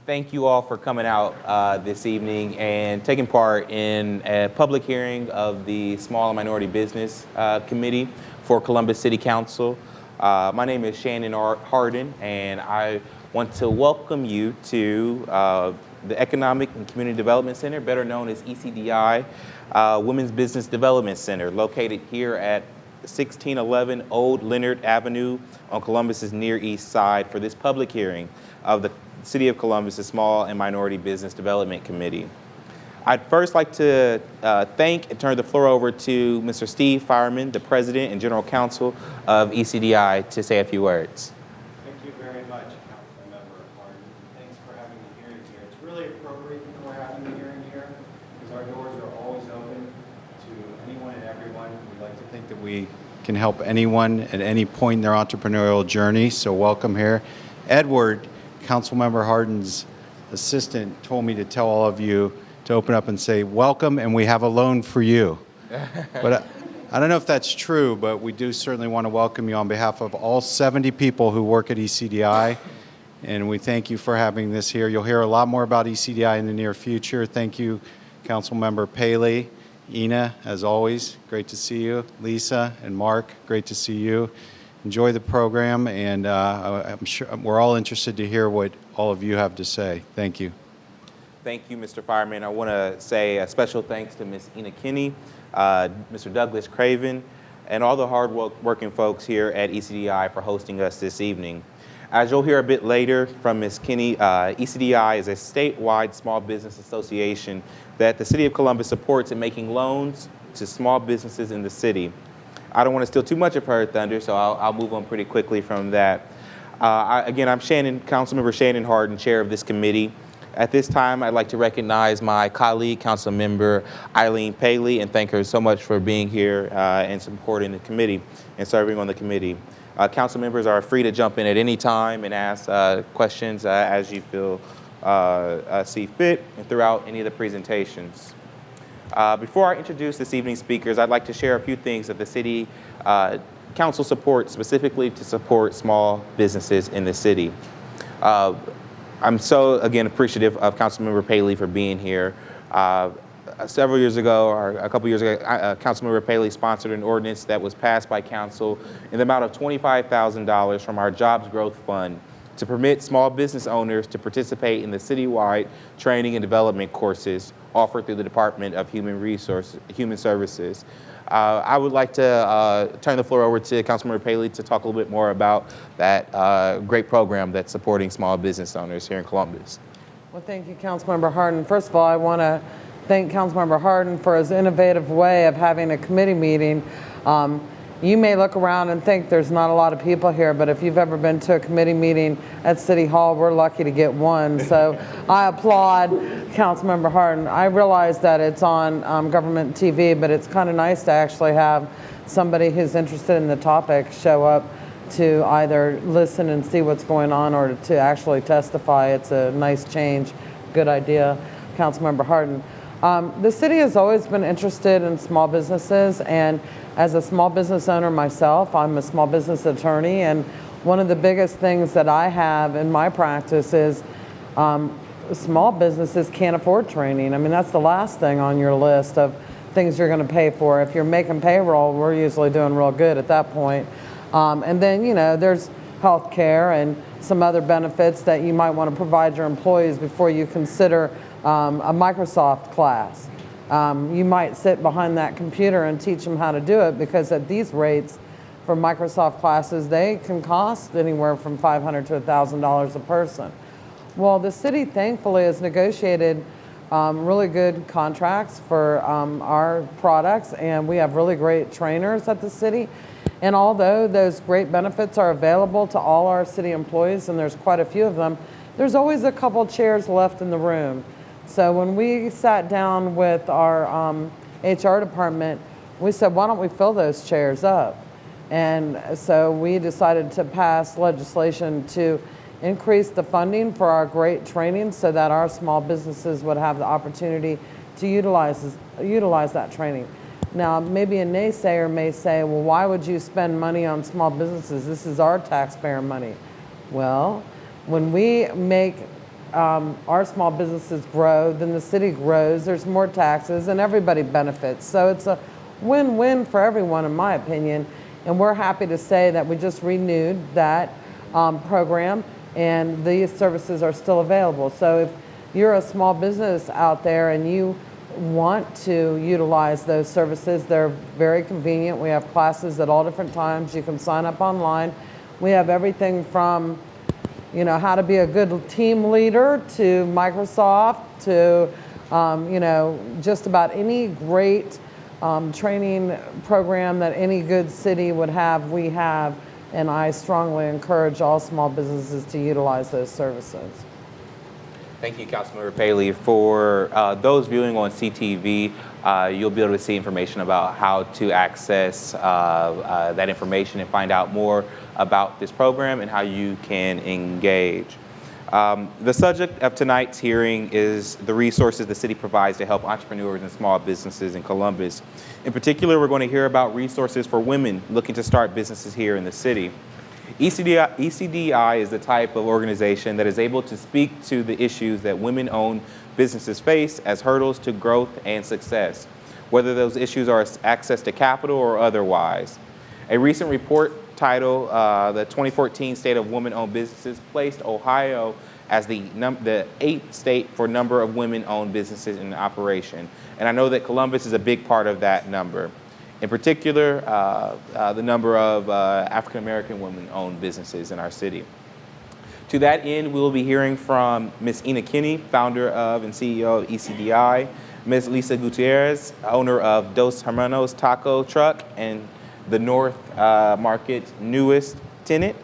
thank you all for coming out this evening and taking part in a public hearing of the Small and Minority Business Committee for Columbus City Council. My name is Shannon Harden, and I want to welcome you to the Economic and Community Development Center, better known as ECDI, Women's Business Development Center, located here at 1611 Old Leonard Avenue on Columbus's Near East Side for this public hearing of the City of Columbus's Small and Minority Business Development Committee. I'd first like to thank and turn the floor over to Mr. Steve Fireman, the President and General Counsel of ECDI, to say a few words. Thank you very much, Councilmember Harden. Thanks for having the hearing here. It's really appropriate that we're having the hearing here because our doors are always open to anyone and everyone. We like to think that we can help anyone at any point in their entrepreneurial journey, so welcome here. Edward, Councilmember Harden's assistant, told me to tell all of you to open up and say, welcome, and we have a loan for you. But I don't know if that's true, but we do certainly want to welcome you on behalf of all 70 people who work at ECDI, and we thank you for having this here. You'll hear a lot more about ECDI in the near future. Thank you, Councilmember Paley. Ina, as always, great to see you. Lisa and Mark, great to see you. Enjoy the program, and I'm sure we're all interested to hear what all of you have to say. Thank you. Thank you, Mr. Fireman. I want to say a special thanks to Ms. Ina Kenney, Mr. Douglas Craven, and all the hard-working folks here at ECDI for hosting us this evening. As you'll hear a bit later from Ms. Kenney, ECDI is a statewide small business association that the City of Columbus supports in making loans to small businesses in the city. I don't want to steal too much of her thunder, so I'll move on pretty quickly from that. Again, I'm Councilmember Shannon Harden, chair of this committee. At this time, I'd like to recognize my colleague, Councilmember Eileen Paley, and thank her so much for being here and supporting the committee and serving on the committee. Council members are free to jump in at any time and ask questions as you feel see fit and throughout any of the presentations. Before I introduce this evening's speakers, I'd like to share a few things that the City Council supports specifically to support small businesses in the city. I'm so, again, appreciative of Councilmember Paley for being here. Several years ago, or a couple years ago, Councilmember Paley sponsored an ordinance that was passed by council in the amount of $25,000 from our Jobs Growth Fund to permit small business owners to participate in the citywide training and development courses offered through the Department of Human Services. I would like to turn the floor over to Councilmember Paley to talk a little bit more about that great program that's supporting small business owners here in Columbus. Well, thank you, Councilmember Harden. First of all, I want to thank Councilmember Harden for his innovative way of having a committee meeting. You may look around and think there's not a lot of people here, but if you've ever been to a committee meeting at City Hall, we're lucky to get one. So I applaud Councilmember Harden. I realize that it's on government TV, but it's kind of nice to actually have somebody who's interested in the topic show up to either listen and see what's going on or to actually testify. It's a nice change. Good idea, Councilmember Harden. The city has always been interested in small businesses, and as a small business owner myself, I'm a small business attorney, and one of the biggest things that I have in my practice is small businesses can't afford training. I mean, that's the last thing on your list of things you're going to pay for. If you're making payroll, we're usually doing real good at that point. And then, you know, there's health care and some other benefits that you might want to provide your employees before you consider a Microsoft class. You might sit behind that computer and teach them how to do it, because at these rates for Microsoft classes, they can cost anywhere from $500 to $1,000 a person. Well, the city thankfully has negotiated really good contracts for our products, and we have really great trainers at the city. And although those great benefits are available to all our city employees, and there's quite a few of them, there's always a couple chairs left in the room. So when we sat down with our HR department, we said, why don't we fill those chairs up? And so we decided to pass legislation to increase the funding for our great training so that our small businesses would have the opportunity to utilize that training. Now, maybe a naysayer may say, well, why would you spend money on small businesses? This is our taxpayer money. Well, when we make our small businesses grow, then the city grows, there's more taxes, and everybody benefits. So it's a win-win for everyone, in my opinion. And we're happy to say that we just renewed that program, and these services are still available. So if you're a small business out there and you want to utilize those services, they're very convenient. We have classes at all different times. You can sign up online. We have everything from, you know, how to be a good team leader to Microsoft to, you know, just about any great training program that any good city would have, we have. And I strongly encourage all small businesses to utilize those services. Thank you, Councilmember Paley. For those viewing on CTV, you'll be able to see information about how to access that information and find out more about this program and how you can engage. The subject of tonight's hearing is the resources the city provides to help entrepreneurs and small businesses in Columbus. In particular, we're going to hear about resources for women looking to start businesses here in the city. ECDI is the type of organization that is able to speak to the issues that women-owned businesses face as hurdles to growth and success, whether those issues are access to capital or otherwise. A recent report titled the 2014 State of Women-Owned Businesses placed Ohio as the 8th state for number of women-owned businesses in operation. And I know that Columbus is a big part of that number. In particular, the number of African-American women-owned businesses in our city. To that end, we will be hearing from Ms. Ina Kenney, founder of and CEO of ECDI, Ms. Lisa Gutierrez, owner of Dos Hermanos Taco Truck and the North Market's newest tenant,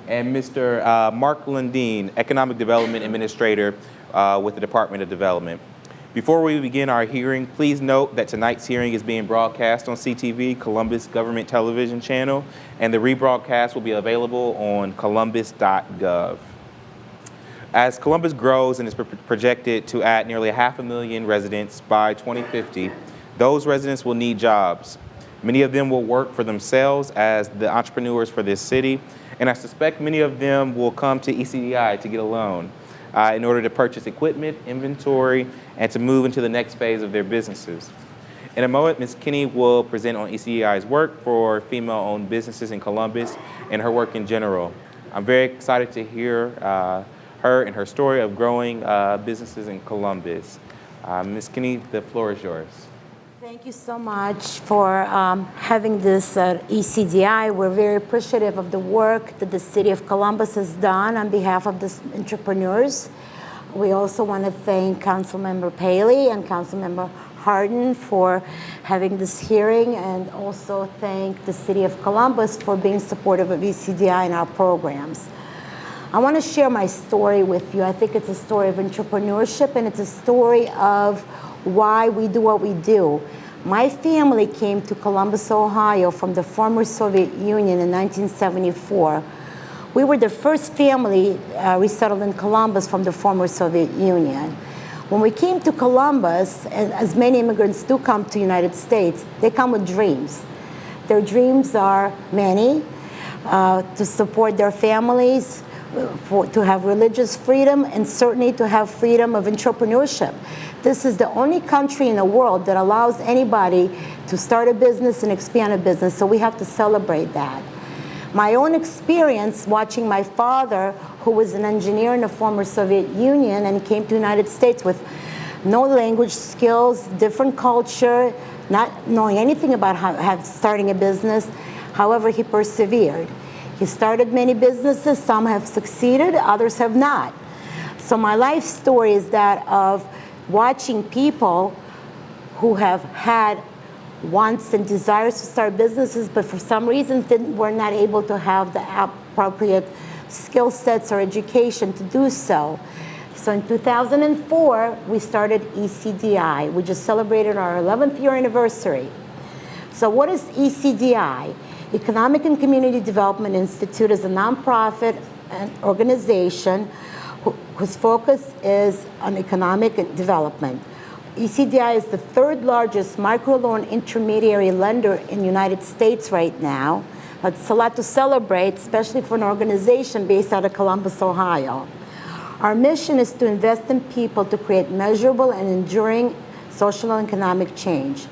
and Mr. Mark Lundeen, Economic Development Administrator with the Department of Development. Before we begin our hearing, please note that tonight's hearing is being broadcast on CTV, Columbus Government Television Channel, and the rebroadcast will be available on columbus.gov. As Columbus grows and is projected to add nearly 500,000 residents by 2050, those residents will need jobs. Many of them will work for themselves as the entrepreneurs for this city, and I suspect many of them will come to ECDI to get a loan in order to purchase equipment, inventory, and to move into the next phase of their businesses. In a moment, Ms. Kenney will present on ECDI's work for female-owned businesses in Columbus and her work in general. I'm very excited to hear her and her story of growing businesses in Columbus. Ms. Kenney, the floor is yours. Thank you so much for having this ECDI. We're very appreciative of the work that the City of Columbus has done on behalf of the entrepreneurs. We also want to thank Councilmember Paley and Councilmember Hardin for having this hearing, and also thank the City of Columbus for being supportive of ECDI and our programs. I want to share my story with you. I think it's a story of entrepreneurship, and it's a story of why we do what we do. My family came to Columbus, Ohio from the former Soviet Union in 1974. We were the first family resettled in Columbus from the former Soviet Union. When we came to Columbus, and as many immigrants do come to the United States, they come with dreams. Their dreams are many, to support their families, to have religious freedom, and certainly to have freedom of entrepreneurship. This is the only country in the world that allows anybody to start a business and expand a business, so we have to celebrate that. My own experience watching my father, who was an engineer in the former Soviet Union and came to the United States with no language skills, different culture, not knowing anything about starting a business. However, he persevered. He started many businesses. Some have succeeded, others have not. So my life story is that of watching people who have had wants and desires to start businesses, but for some reasons were not able to have the appropriate skill sets or education to do so. So in 2004, we started ECDI. We just celebrated our 11th year anniversary. So what is ECDI? Economic and Community Development Institute is a nonprofit organization whose focus is on economic development. ECDI is the third largest microloan intermediary lender in the United States right now. It's a lot to celebrate, especially for an organization based out of Columbus, Ohio. Our mission is to invest in people to create measurable and enduring social and economic change.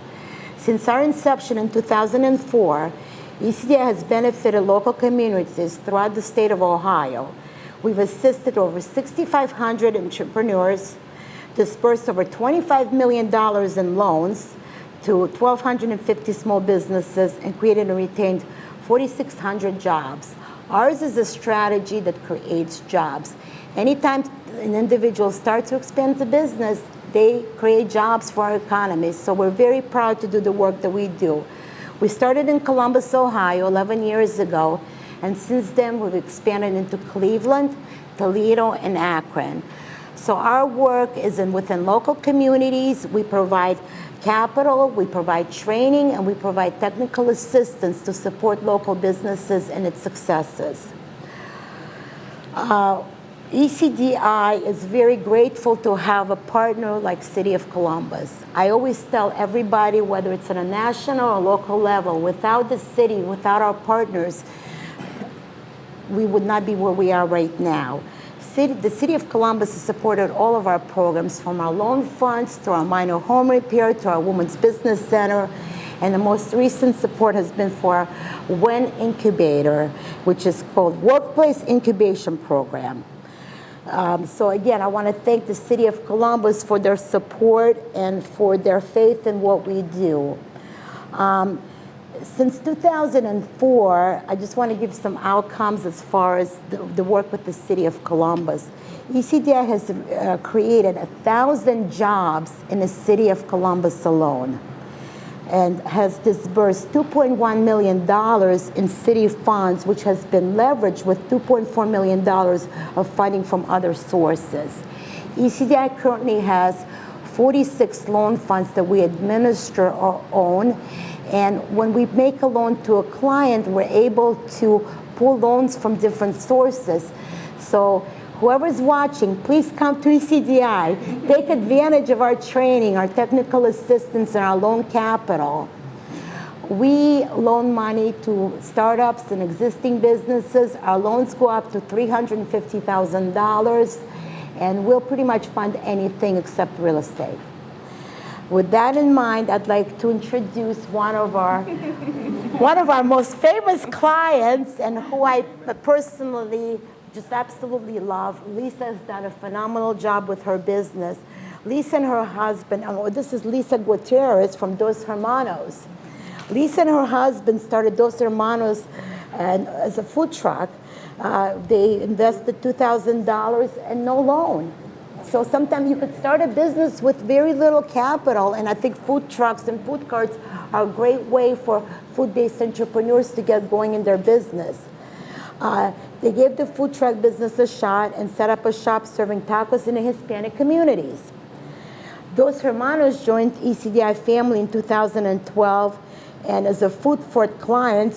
Since our inception in 2004, ECDI has benefited local communities throughout the state of Ohio. We've assisted over 6,500 entrepreneurs, dispersed over $25 million in loans to 1,250 small businesses, and created and retained 4,600 jobs. Ours is a strategy that creates jobs. Anytime an individual starts to expand the business, they create jobs for our economy. So we're very proud to do the work that we do. We started in Columbus, Ohio 11 years ago, and since then we've expanded into Cleveland, Toledo, and Akron. So our work is within local communities. We provide capital, we provide training, and we provide technical assistance to support local businesses and its successes. ECDI is very grateful to have a partner like City of Columbus. I always tell everybody, whether it's at a national or local level, without the city, without our partners, we would not be where we are right now. The City of Columbus has supported all of our programs, from our loan funds to our minor home repair to our Women's Business Center, and the most recent support has been for our WIN Incubator, which is called Workplace Incubation Program. So again, I want to thank the City of Columbus for their support and for their faith in what we do. Since 2004, I just want to give some outcomes as far as the work with the City of Columbus. ECDI has created 1,000 jobs in the City of Columbus alone, and has disbursed $2.1 million in city funds, which has been leveraged with $2.4 million of funding from other sources. ECDI currently has 46 loan funds that we administer or own, and when we make a loan to a client, we're able to pull loans from different sources. So whoever's watching, please come to ECDI. Take advantage of our training, our technical assistance, and our loan capital. We loan money to startups and existing businesses. Our loans go up to $350,000, and we'll pretty much fund anything except real estate. With that in mind, I'd like to introduce one of our most famous clients, and who I personally just absolutely love. Lisa has done a phenomenal job with her business. Lisa and her husband, this is Lisa Gutierrez from Dos Hermanos. Lisa and her husband started Dos Hermanos as a food truck. They invested $2,000 and no loan. So sometimes you could start a business with very little capital, and I think food trucks and food carts are a great way for food-based entrepreneurs to get going in their business. They gave the food truck business a shot and set up a shop serving tacos in the Hispanic communities. Dos Hermanos joined ECDI family in 2012, and as a food fort client,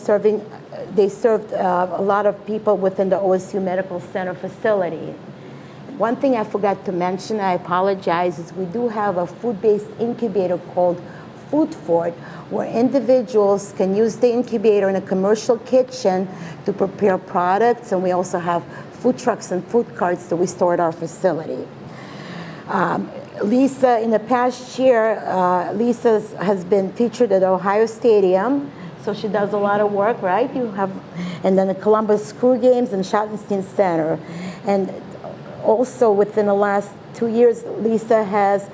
they served a lot of people within the OSU Medical Center facility. One thing I forgot to mention, I apologize, is we do have a food-based incubator called Food Fort, where individuals can use the incubator in a commercial kitchen to prepare products, and we also have food trucks and food carts that we store at our facility. Lisa, in the past year, Lisa has been featured at Ohio Stadium, so she does a lot of work, right? And then the Columbus Crew Games and Schottenstein Center. And also within the last 2 years, Lisa has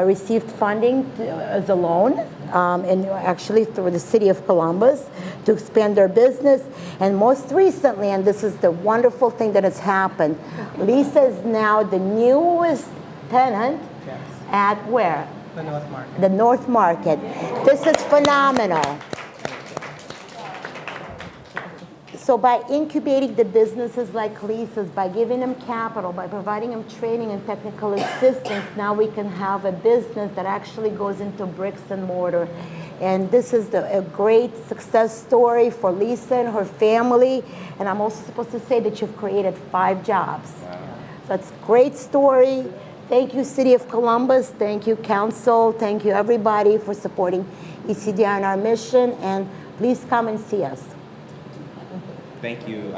received funding as a loan, and actually through the City of Columbus, to expand their business. And most recently, and this is the wonderful thing that has happened, Lisa is now the newest tenant at where? The North Market. The North Market. This is phenomenal. So by incubating the businesses like Lisa's, by giving them capital, by providing them training and technical assistance, now we can have a business that actually goes into bricks and mortar. And this is a great success story for Lisa and her family. And I'm also supposed to say that you've created 5 jobs. Wow. So it's a great story. Thank you, City of Columbus. Thank you, Council. Thank you, everybody, for supporting ECDI and our mission. And please come and see us. Thank you,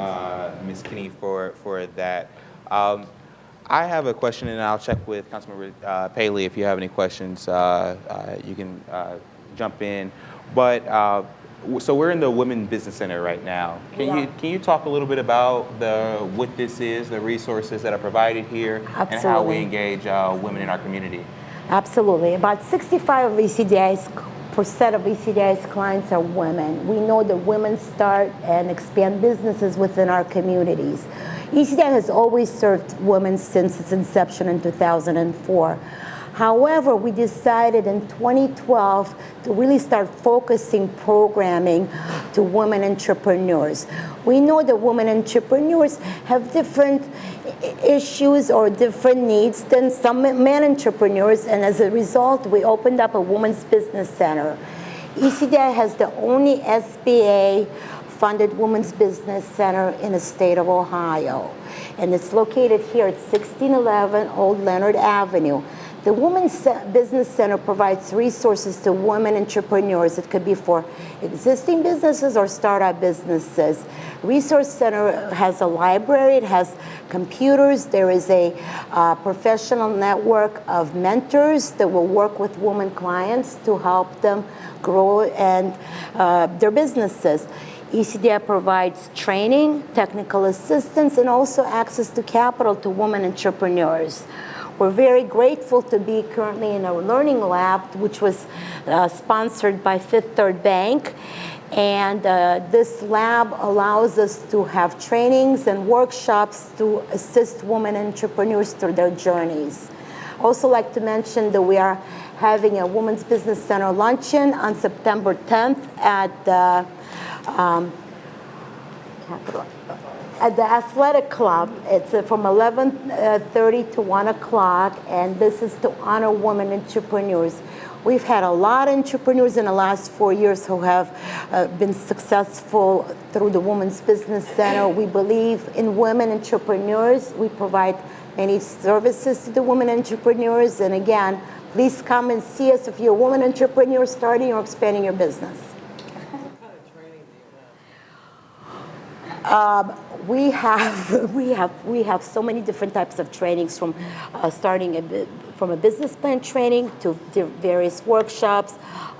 Ms. Kenney, for that. I have a question, and I'll check with Councilmember Paley if you have any questions. You can jump in. But so we're in the Women Business Center right now. Can you talk a little bit about what this is, the resources that are provided here, Absolutely. and how we engage women in our community? Absolutely. About 65% of ECDI's clients are women. We know that women start and expand businesses within our communities. ECDI has always served women since its inception in 2004. However, we decided in 2012 to really start focusing programming to women entrepreneurs. We know that women entrepreneurs have different issues or different needs than some men entrepreneurs, and as a result, we opened up a Women's Business Center. ECDI has the only SBA-funded Women's Business Center in the state of Ohio, and it's located here at 1611 Old Leonard Avenue. The Women's Business Center provides resources to women entrepreneurs. It could be for existing businesses or startup businesses. Resource Center has a library, it has computers, there is a professional network of mentors that will work with women clients to help them grow and their businesses. ECDI provides training, technical assistance, and also access to capital to women entrepreneurs. We're very grateful to be currently in a learning lab, which was sponsored by Fifth Third Bank. And this lab allows us to have trainings and workshops to assist women entrepreneurs through their journeys. I also like to mention that we are having a Women's Business Center luncheon on September 10th at the Athletic Club. It's from 11:30 to 1 o'clock, and this is to honor women entrepreneurs. We've had a lot of entrepreneurs in the last 4 years who have been successful through the Women's Business Center. We believe in women entrepreneurs. We provide many services to the women entrepreneurs, and again, please come and see us if you're a woman entrepreneur starting or expanding your business. We have so many different types of trainings, from starting from a business plan training to various workshops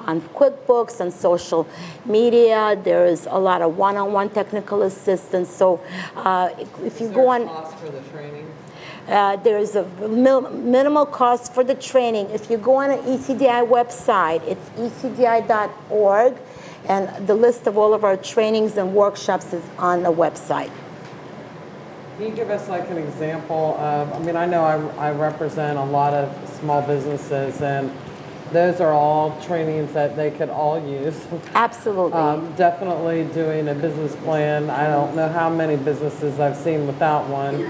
on QuickBooks and social media. There is a lot of one-on-one technical assistance. So if you go on, is there a cost for the training? there is a minimal cost for the training. If you go on an ECDI website, it's ecdi.org. And the list of all of our trainings and workshops is on the website. Can you give us like an example of, I mean, I know I represent a lot of small businesses, and those are all trainings that they could all use. Absolutely. Definitely doing a business plan. I don't know how many businesses I've seen without one.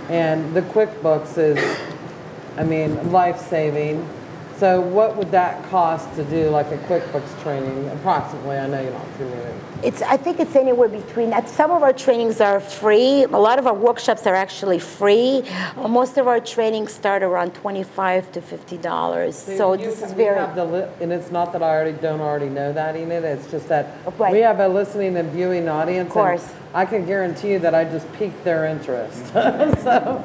And the QuickBooks is, I mean, life-saving. So what would that cost to do like a QuickBooks training approximately? I know you're not familiar. I think it's anywhere between that. Some of our trainings are free. A lot of our workshops are actually free. Most of our trainings start around $25 to $50. So this is very. And it's not that I don't already know that, Enid. It's just that Right. we have a listening and viewing audience. Of course. And I can guarantee you that I just piqued their interest. So.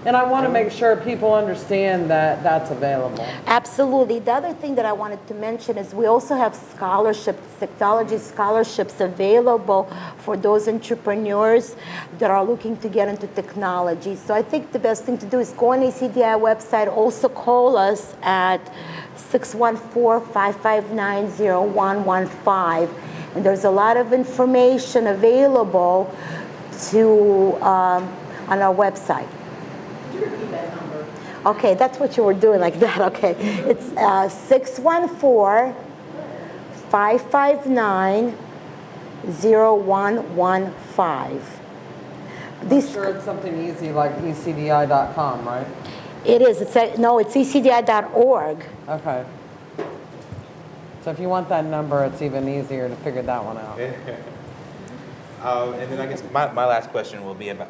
And I want to make sure people understand that that's available. Absolutely. The other thing that I wanted to mention is we also have scholarships, technology scholarships available for those entrepreneurs that are looking to get into technology. So I think the best thing to do is go on the ECDI website. Also call us at 614-559-0115. And there's a lot of information available to on our website. Could you repeat that number? Okay, that's what you were doing like that. Okay, it's 614-559-0115. I'm sure it's something easy like ecdi.com, right? It is. It's ecdi.org. Okay. So if you want that number, it's even easier to figure that one out. And then I guess my last question will be about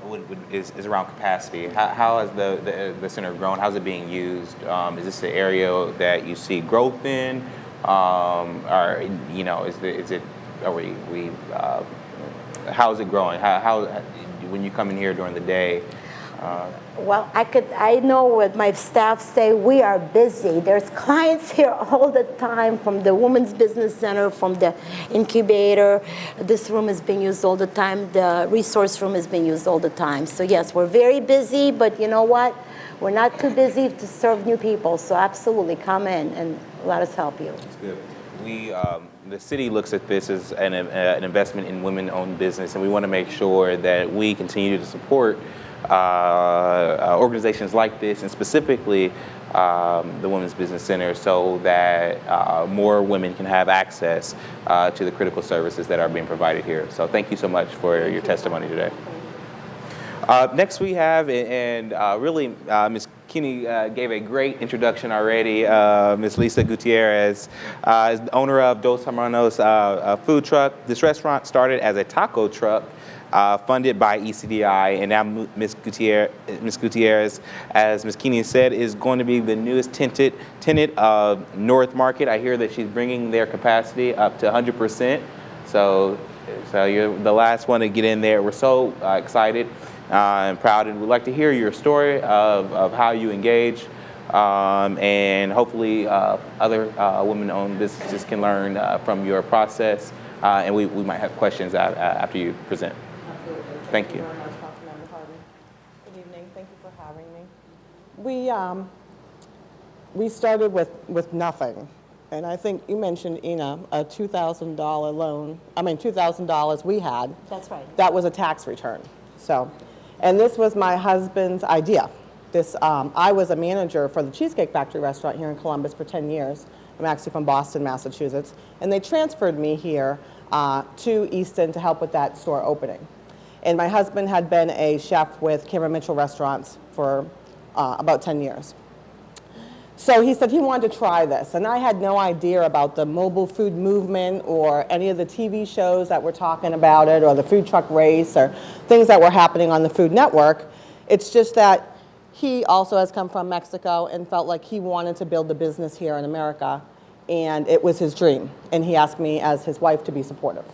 is around capacity. How has the center grown? How's it being used? Is this an area that you see growth in, or you know, how is it growing? How when you come in here during the day? Well, I know what my staff say, we are busy. There's clients here all the time from the Women's Business Center, from the incubator. This room is being used all the time. The resource room is being used all the time. So yes, we're very busy, but you know what? We're not too busy to serve new people. So absolutely, come in and let us help you. That's good. The city looks at this as an investment in women-owned business, and we want to make sure that we continue to support organizations like this, and specifically the Women's Business Center, so that more women can have access to the critical services that are being provided here. So thank you so much for your testimony today. Next we have, and really Ms. Kenney gave a great introduction already. Ms. Lisa Gutierrez is the owner of Dos Hermanos food truck. This restaurant started as a taco truck funded by ECDI, and now Ms. Gutierrez, as Ms. Kenney said, is going to be the newest tenant of North Market. I hear that she's bringing their capacity up to 100%. So you're the last one to get in there. We're so excited and proud, and we'd like to hear your story of how you engage, and hopefully other women-owned businesses can learn from your process, and we might have questions after you present. Absolutely. Thank you. Thank you very much, Councilmember Harden. Good evening. Thank you for having me. We started with nothing. And I think you mentioned, Ina, a $2,000 loan. I mean, $2,000 we had. That's right. That was a tax return. So, and this was my husband's idea. I was a manager for the Cheesecake Factory restaurant here in Columbus for 10 years. I'm actually from Boston, Massachusetts. And they transferred me here to Easton to help with that store opening. And my husband had been a chef with Cameron Mitchell Restaurants for about 10 years. So he said he wanted to try this, and I had no idea about the mobile food movement or any of the TV shows that were talking about it, or the food truck race, or things that were happening on the Food Network. It's just that he also has come from Mexico and felt like he wanted to build a business here in America, and it was his dream. And he asked me as his wife to be supportive.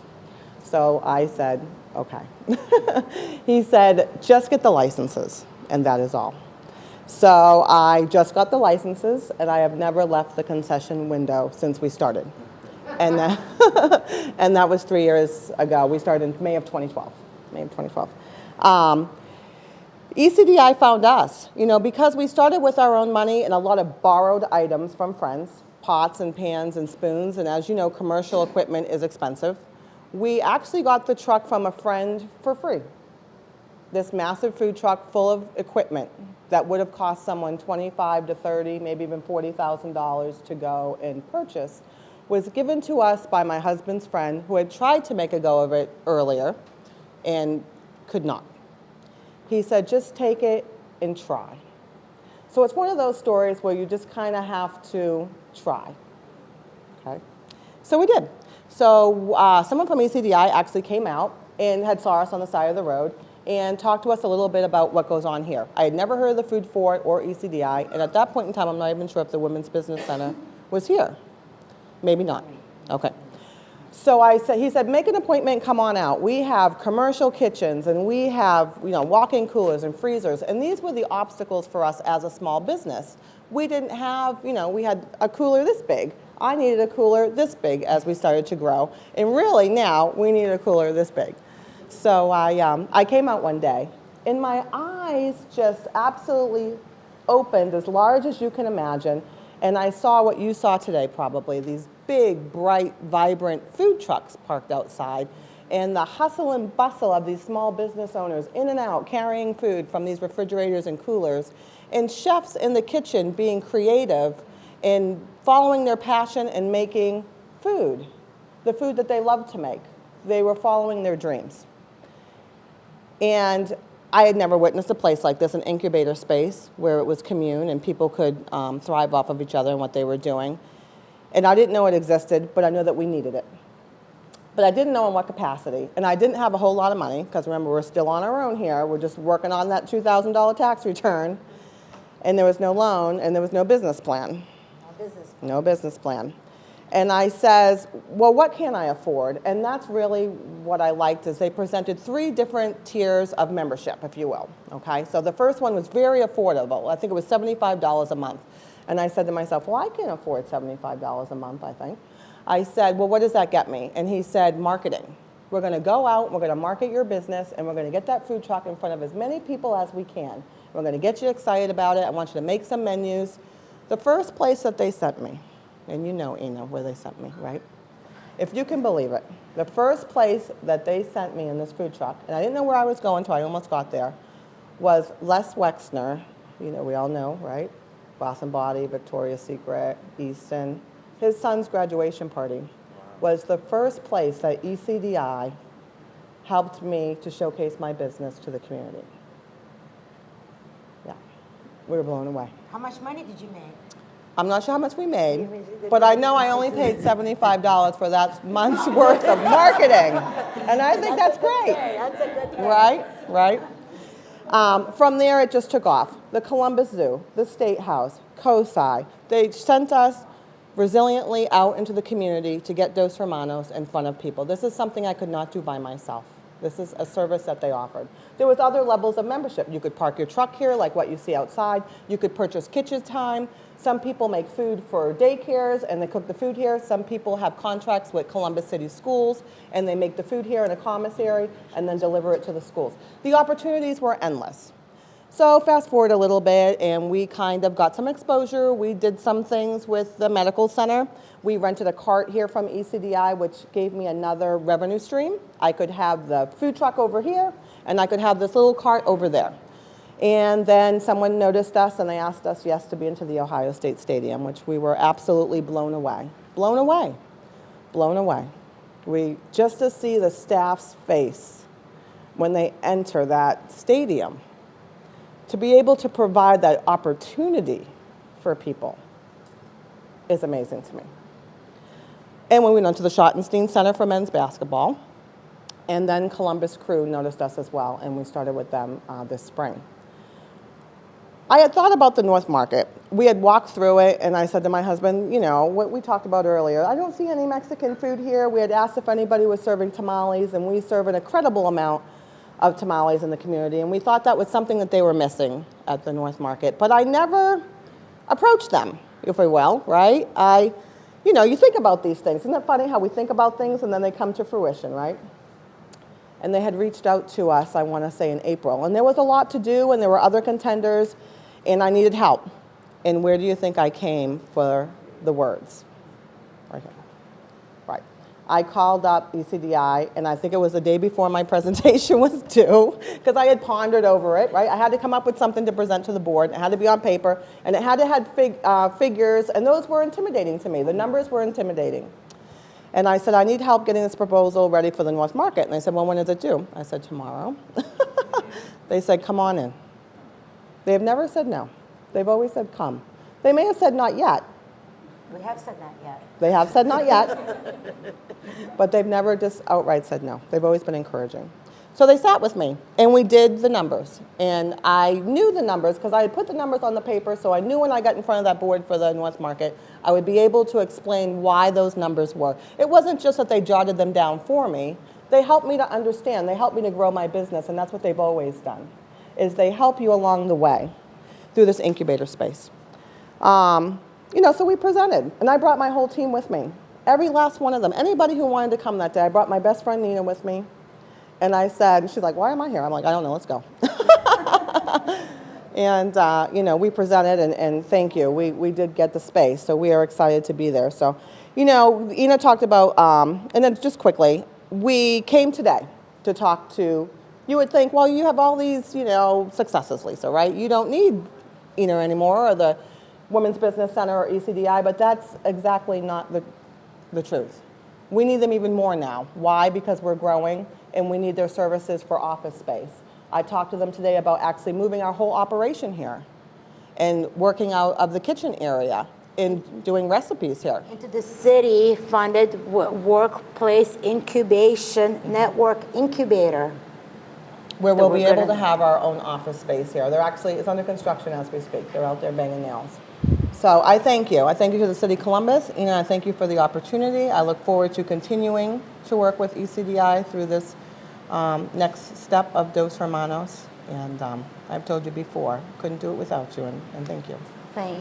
So I said, okay. He said, just get the licenses, and that is all. So I just got the licenses, and I have never left the concession window since we started. And that was 3 years ago. We started in May of 2012. May of 2012. ECDI found us, because we started with our own money and a lot of borrowed items from friends, pots and pans and spoons, and as you know, commercial equipment is expensive. We actually got the truck from a friend for free. This massive food truck full of equipment that would have cost someone $25,000 to $30,000, maybe even $40,000 to go and purchase, was given to us by my husband's friend who had tried to make a go of it earlier and could not. He said, just take it and try. So it's one of those stories where you just kind of have to try. Okay? So we did. So someone from ECDI actually came out and had saw us on the side of the road and talked to us a little bit about what goes on here. I had never heard of the Food Fort or ECDI, and at that point in time, I'm not even sure if the Women's Business Center was here. Maybe not. Okay. So he said, make an appointment, come on out. We have commercial kitchens, and we have walk-in coolers and freezers, and these were the obstacles for us as a small business. We didn't have, we had a cooler this big. I needed a cooler this big as we started to grow, and really now we need a cooler this big. So I came out one day, and my eyes just absolutely opened as large as you can imagine, and I saw what you saw today probably, these big, bright, vibrant food trucks parked outside, and the hustle and bustle of these small business owners in and out carrying food from these refrigerators and coolers, and chefs in the kitchen being creative and following their passion and making food, the food that they love to make. They were following their dreams. And I had never witnessed a place like this, an incubator space where it was commune and people could thrive off of each other and what they were doing. And I didn't know it existed, but I knew that we needed it. But I didn't know in what capacity. And I didn't have a whole lot of money, because remember, we're still on our own here. We're just working on that $2,000 tax return. And there was no loan, and there was no business plan. No business. No business plan. And I says, well, what can I afford? And that's really what I liked is they presented 3 different tiers of membership, if you will, okay? So the first one was very affordable. I think it was $75 a month. And I said to myself, well, I can afford $75 a month, I think. I said, well, what does that get me? And he said, marketing. We're gonna go out, we're gonna market your business, and we're gonna get that food truck in front of as many people as we can. We're gonna get you excited about it. I want you to make some menus. The first place that they sent me, and you know, Ina, where they sent me, right? If you can believe it, the first place that they sent me in this food truck, and I didn't know where I was going until I almost got there, was Les Wexner, you know, we all know, right? Bath and Body, Victoria's Secret, Easton. His son's graduation party was the first place that ECDI helped me to showcase my business to the community. Yeah, we were blown away. How much money did you make? I'm not sure how much we made, but I know I only paid $75 for that month's worth of marketing. And I think that's great. That's a good thing. Right, right. From there, it just took off. The Columbus Zoo, the State House, COSI, they sent us resiliently out into the community to get Dos Hermanos in front of people. This is something I could not do by myself. This is a service that they offered. There was other levels of membership. You could park your truck here, like what you see outside. You could purchase kitchen time. Some people make food for daycares, and they cook the food here. Some people have contracts with Columbus City Schools, and they make the food here in a commissary and then deliver it to the schools. The opportunities were endless. So fast forward a little bit, and we kind of got some exposure. We did some things with the medical center. We rented a cart here from ECDI, which gave me another revenue stream. I could have the food truck over here, and I could have this little cart over there. And then someone noticed us, and they asked us, yes, to be into the Ohio State Stadium, which we were absolutely blown away. Blown away. Blown away. Just to see the staff's face when they enter that stadium, to be able to provide that opportunity for people is amazing to me. And we went on to the Schottenstein Center for men's basketball, and then Columbus Crew noticed us as well, and we started with them this spring. I had thought about the North Market. We had walked through it, and I said to my husband, you know, what we talked about earlier, I don't see any Mexican food here. We had asked if anybody was serving tamales, and we serve an incredible amount of tamales in the community, and we thought that was something that they were missing at the North Market. But I never approached them, if you will, right? You know, you think about these things. Isn't it funny how we think about things and then they come to fruition, right? And they had reached out to us, I want to say, in April. And there was a lot to do, and there were other contenders, and I needed help. And where do you think I came for the words? Right here. Right. I called up ECDI, and I think it was the day before my presentation was due, because I had pondered over it, right? I had to come up with something to present to the board. It had to be on paper, and it had to have figures, and those were intimidating to me. The numbers were intimidating. And I said, I need help getting this proposal ready for the North Market. And they said, well, when is it due? I said, tomorrow. They said, come on in. They have never said no. They've always said come. They may have said not yet. We have said that yet. They have said not yet. But they've never just outright said no. They've always been encouraging. So they sat with me, and we did the numbers. And I knew the numbers because I had put the numbers on the paper, so I knew when I got in front of that board for the North Market, I would be able to explain why those numbers were. It wasn't just that they jotted them down for me. They helped me to understand. They helped me to grow my business, and that's what they've always done, is they help you along the way through this incubator space. You know, so we presented, and I brought my whole team with me. Every last one of them. Anybody who wanted to come that day, I brought my best friend Nina with me. And I said, she's like, why am I here? I'm like, I don't know, let's go. And, you know, we presented, and thank you. We did get the space, so we are excited to be there. So, you know, Ina talked about, and then just quickly, we came today to talk to, you would think, well, you have all these, you know, successes, Lisa, right? You don't need Ina anymore, or the Women's Business Center or ECDI, but that's exactly not the truth. We need them even more now. Why? Because we're growing, and we need their services for office space. I talked to them today about actually moving our whole operation here and working out of the kitchen area and doing recipes here. Into the city-funded workplace incubation network incubator. Where we'll be able to have our own office space here. They're actually, it's under construction as we speak. They're out there banging nails. So I thank you. I thank you to the City of Columbus. I thank you for the opportunity. I look forward to continuing to work with ECDI through this next step of Dos Hermanos. And I've told you before, couldn't do it without you, and thank you.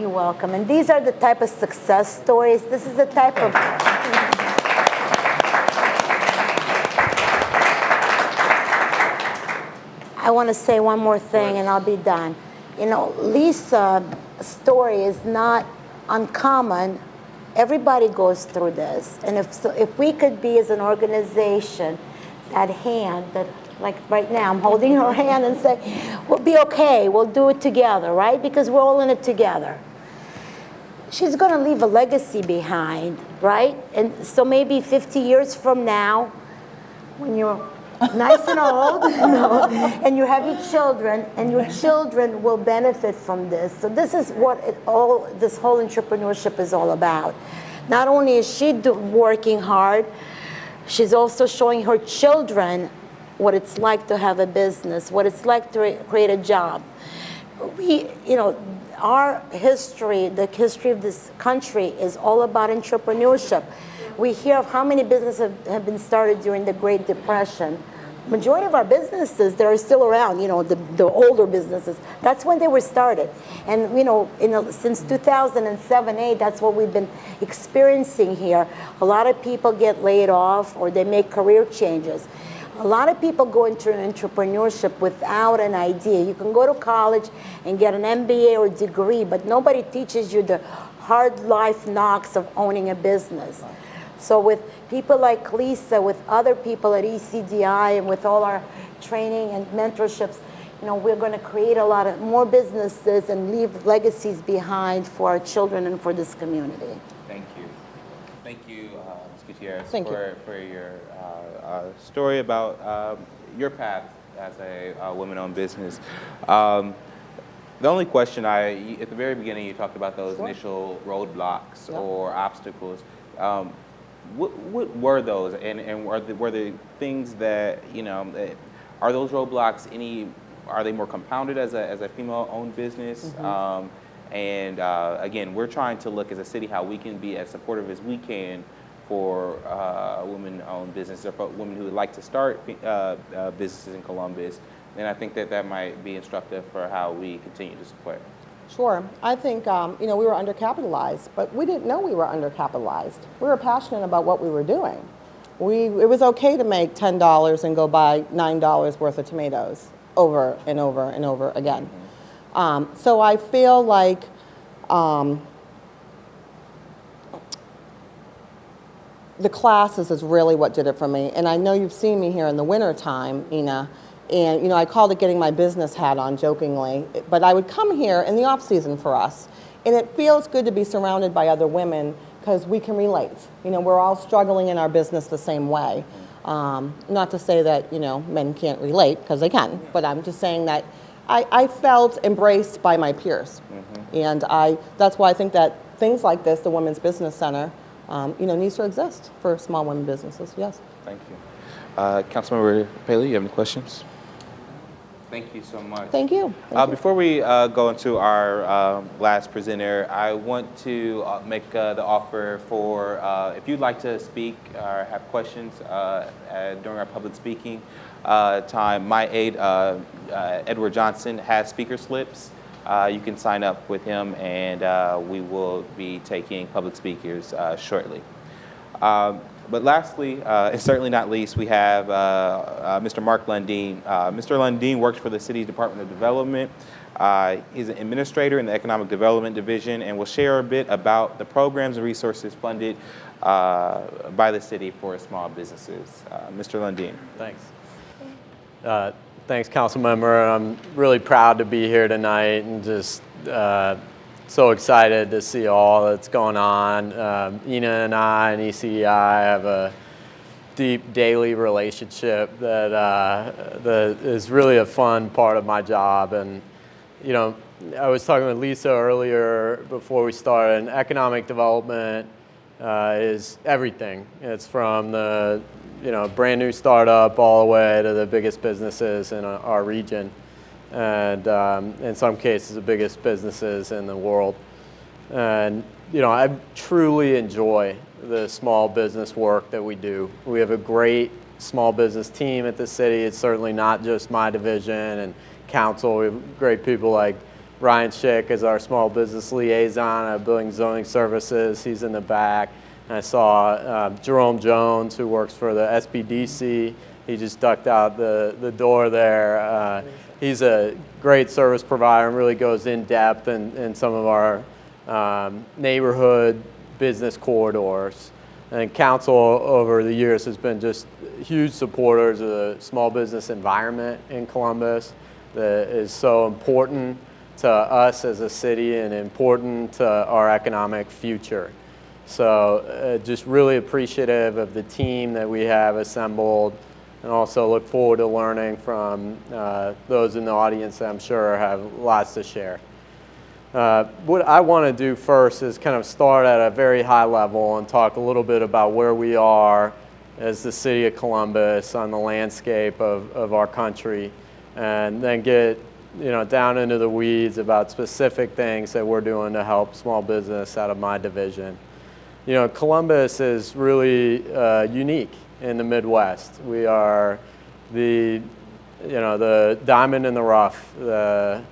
You're welcome. And these are the type of success stories. This is the type of... I want to say one more thing and I'll be done. Lisa's story is not uncommon. Everybody goes through this. And if we could be as an organization, that hand, that like right now, I'm holding her hand and say, we'll be okay, we'll do it together, right? Because we're all in it together. She's going to leave a legacy behind, right? And so maybe 50 years from now, when you're nice and old, and you have your children, and your children will benefit from this. So this is what this whole entrepreneurship is all about. Not only is she working hard, she's also showing her children what it's like to have a business, what it's like to create a job. Our history, the history of this country is all about entrepreneurship. We hear of how many businesses have been started during the Great Depression. Majority of our businesses that are still around, the older businesses, that's when they were started. And since 2007-8, that's what we've been experiencing here. A lot of people get laid off or they make career changes. A lot of people go into entrepreneurship without an idea. You can go to college and get an MBA or degree, but nobody teaches you the hard life knocks of owning a business. So with people like Lisa, with other people at ECDI, and with all our training and mentorships, we're going to create a lot of more businesses and leave legacies behind for our children and for this community. Thank you. Thank you, Ms. Gutierrez, for your story about your path as a women-owned business. The only question at the very beginning, you talked about those initial roadblocks or obstacles. What were those, and were the things that, are those roadblocks are they more compounded as a female-owned business? And again, we're trying to look as a city how we can be as supportive as we can for women-owned businesses, or for women who would like to start businesses in Columbus. And I think that might be instructive for how we continue to support. Sure. I think, we were undercapitalized, but we didn't know we were undercapitalized. We were passionate about what we were doing. It was okay to make $10 and go buy $9 worth of tomatoes over and over and over again. So I feel like the classes is really what did it for me. And I know you've seen me here in the winter time, Ina, and I called it getting my business hat on jokingly, but I would come here in the off season for us. And it feels good to be surrounded by other women because we can relate. We're all struggling in our business the same way. Not to say that, men can't relate, because they can, but I'm just saying that I felt embraced by my peers. And that's why I think that things like this, the Women's Business Center, needs to exist for small women businesses, yes. Thank you. Councilmember Paley, you have any questions? Thank you so much. Thank you. Before we go into our last presenter, I want to make the offer for if you'd like to speak or have questions during our public speaking time, my aide, Edward Johnson, has speaker slips. You can sign up with him, and we will be taking public speakers shortly. But lastly, and certainly not least, we have Mr. Mark Lundeen. Mr. Lundeen works for the City's Department of Development. He's an administrator in the Economic Development Division and will share a bit about the programs and resources funded by the city for small businesses. Mr. Lundeen. Thanks. Thanks, Councilmember. I'm really proud to be here tonight and just so excited to see all that's going on. Ina and I and ECDI have a deep daily relationship that is really a fun part of my job. And I was talking with Lisa earlier before we started, and economic development is everything. It's from the brand new startup all the way to the biggest businesses in our region. And in some cases, the biggest businesses in the world. And, I truly enjoy the small business work that we do. We have a great small business team at the city. It's certainly not just my division and council. We have great people like Ryan Schick is our small business liaison at Building Zoning Services. He's in the back. And I saw Jerome Jones, who works for the SBDC. He just ducked out the door there. He's a great service provider and really goes in depth in some of our neighborhood business corridors. And council over the years has been just huge supporters of the small business environment in Columbus that is so important to us as a city and important to our economic future. So just really appreciative of the team that we have assembled, and also look forward to learning from those in the audience that I'm sure have lots to share. What I want to do first is kind of start at a very high level and talk a little bit about where we are as the city of Columbus on the landscape of our country, and then get down into the weeds about specific things that we're doing to help small business out of my division. Columbus is really unique in the Midwest. We are the diamond in the rough, the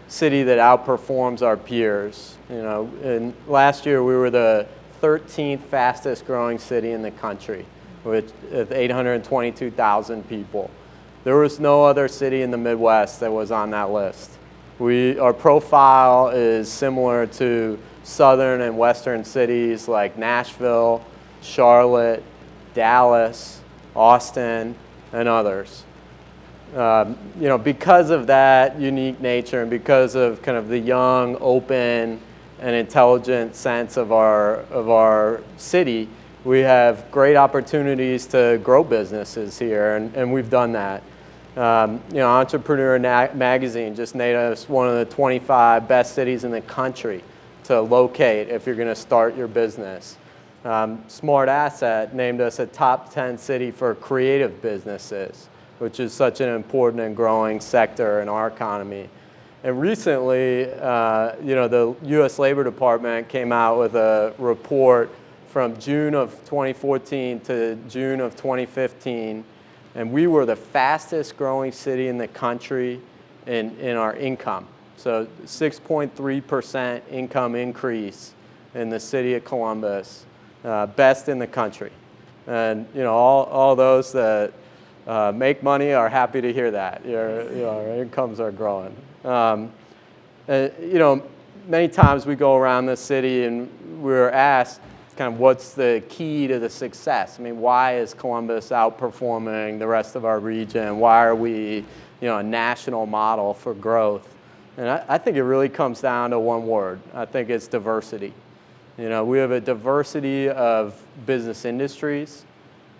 city that outperforms our peers. And last year we were the 13th fastest growing city in the country with 822,000 people. There was no other city in the Midwest that was on that list. Our profile is similar to southern and western cities like Nashville, Charlotte, Dallas, Austin, and others. Because of that unique nature and because of kind of the young, open, and intelligent sense of our city, we have great opportunities to grow businesses here, and we've done that. Entrepreneur Magazine just named us one of the 25 best cities in the country to locate if you're going to start your business. Smart Asset named us a top 10 city for creative businesses, which is such an important and growing sector in our economy. And recently, the U.S. Labor Department came out with a report from June of 2014 to June of 2015, and we were the fastest growing city in the country in our income. So 6.3% income increase in the city of Columbus, best in the country. And all those that make money are happy to hear that. Our incomes are growing. Many times we go around the city and we're asked kind of what's the key to the success. I mean, why is Columbus outperforming the rest of our region? Why are we a national model for growth? And I think it really comes down to one word. I think it's diversity. We have a diversity of business industries.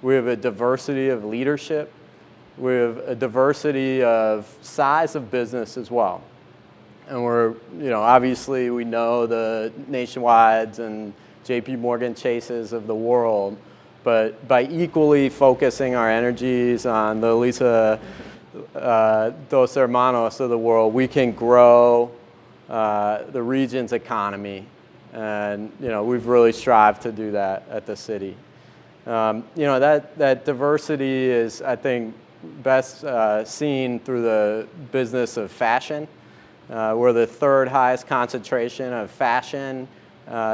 We have a diversity of leadership. We have a diversity of size of business as well. And we're, obviously we know the Nationwides and JP Morgan Chases of the world, but by equally focusing our energies on the Lisa Dos Hermanos of the world, we can grow the region's economy. And, we've really strived to do that at the city. That diversity is, I think, best seen through the business of fashion. We're the third highest concentration of fashion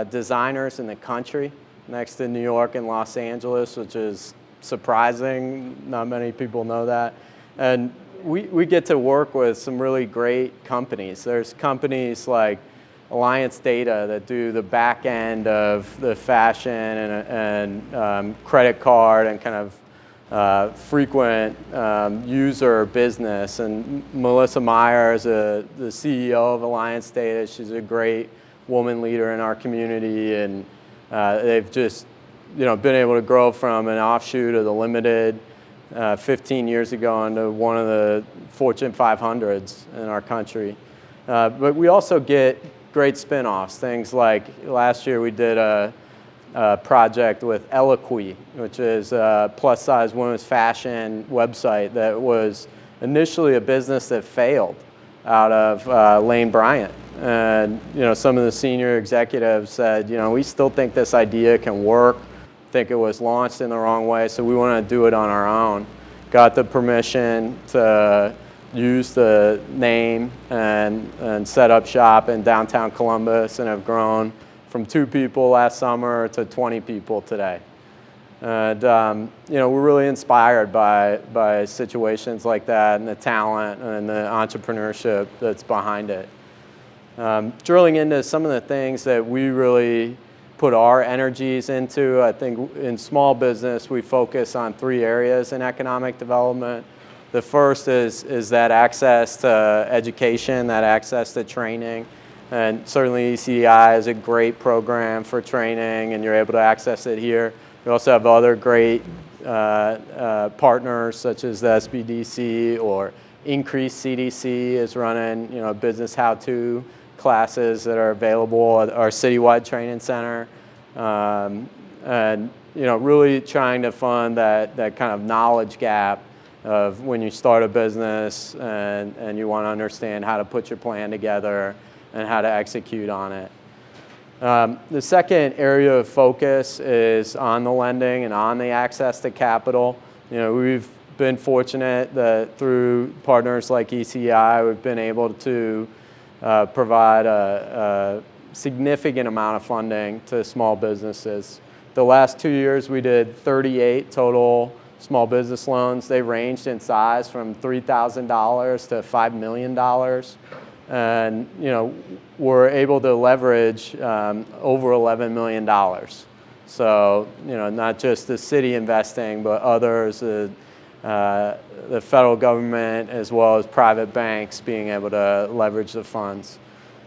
designers in the country, next to New York and Los Angeles, which is surprising. Not many people know that. And we get to work with some really great companies. There's companies like Alliance Data that do the back end of the fashion and credit card and kind of frequent user business. And Melissa Meyer is the CEO of Alliance Data. She's a great woman leader in our community, and they've just been able to grow from an offshoot of the Limited 15 years ago into one of the Fortune 500s in our country. But we also get great spin-offs, things like last year we did a project with Eloquii, which is a plus-size women's fashion website that was initially a business that failed out of Lane Bryant. and some of the senior executives said, we still think this idea can work. Think it was launched in the wrong way, so we want to do it on our own. Got the permission to use the name and set up shop in downtown Columbus, and have grown from 2 people last summer to 20 people today. And we're really inspired by situations like that, and the talent and the entrepreneurship that's behind it. Drilling into some of the things that we really put our energies into, I think in small business we focus on 3 areas in economic development. The first is that access to education, that access to training. And certainly ECDI is a great program for training, and you're able to access it here. We also have other great partners such as the SBDC, or Increase CDC is running business how-to classes that are available at our citywide training center. And really trying to fund that kind of knowledge gap of when you start a business and you want to understand how to put your plan together and how to execute on it. The second area of focus is on the lending and on the access to capital. We've been fortunate that through partners like ECI, we've been able to provide a significant amount of funding to small businesses. The last 2 years, we did 38 total small business loans. They ranged in size from $3,000 to $5 million. And we're able to leverage over $11 million. So not just the city investing, but others, the federal government, as well as private banks being able to leverage the funds.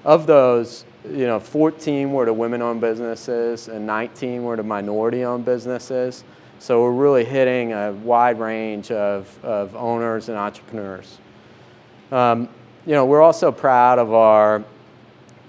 Of those, 14 were to women-owned businesses and 19 were to minority-owned businesses. So we're really hitting a wide range of owners and entrepreneurs. We're also proud of our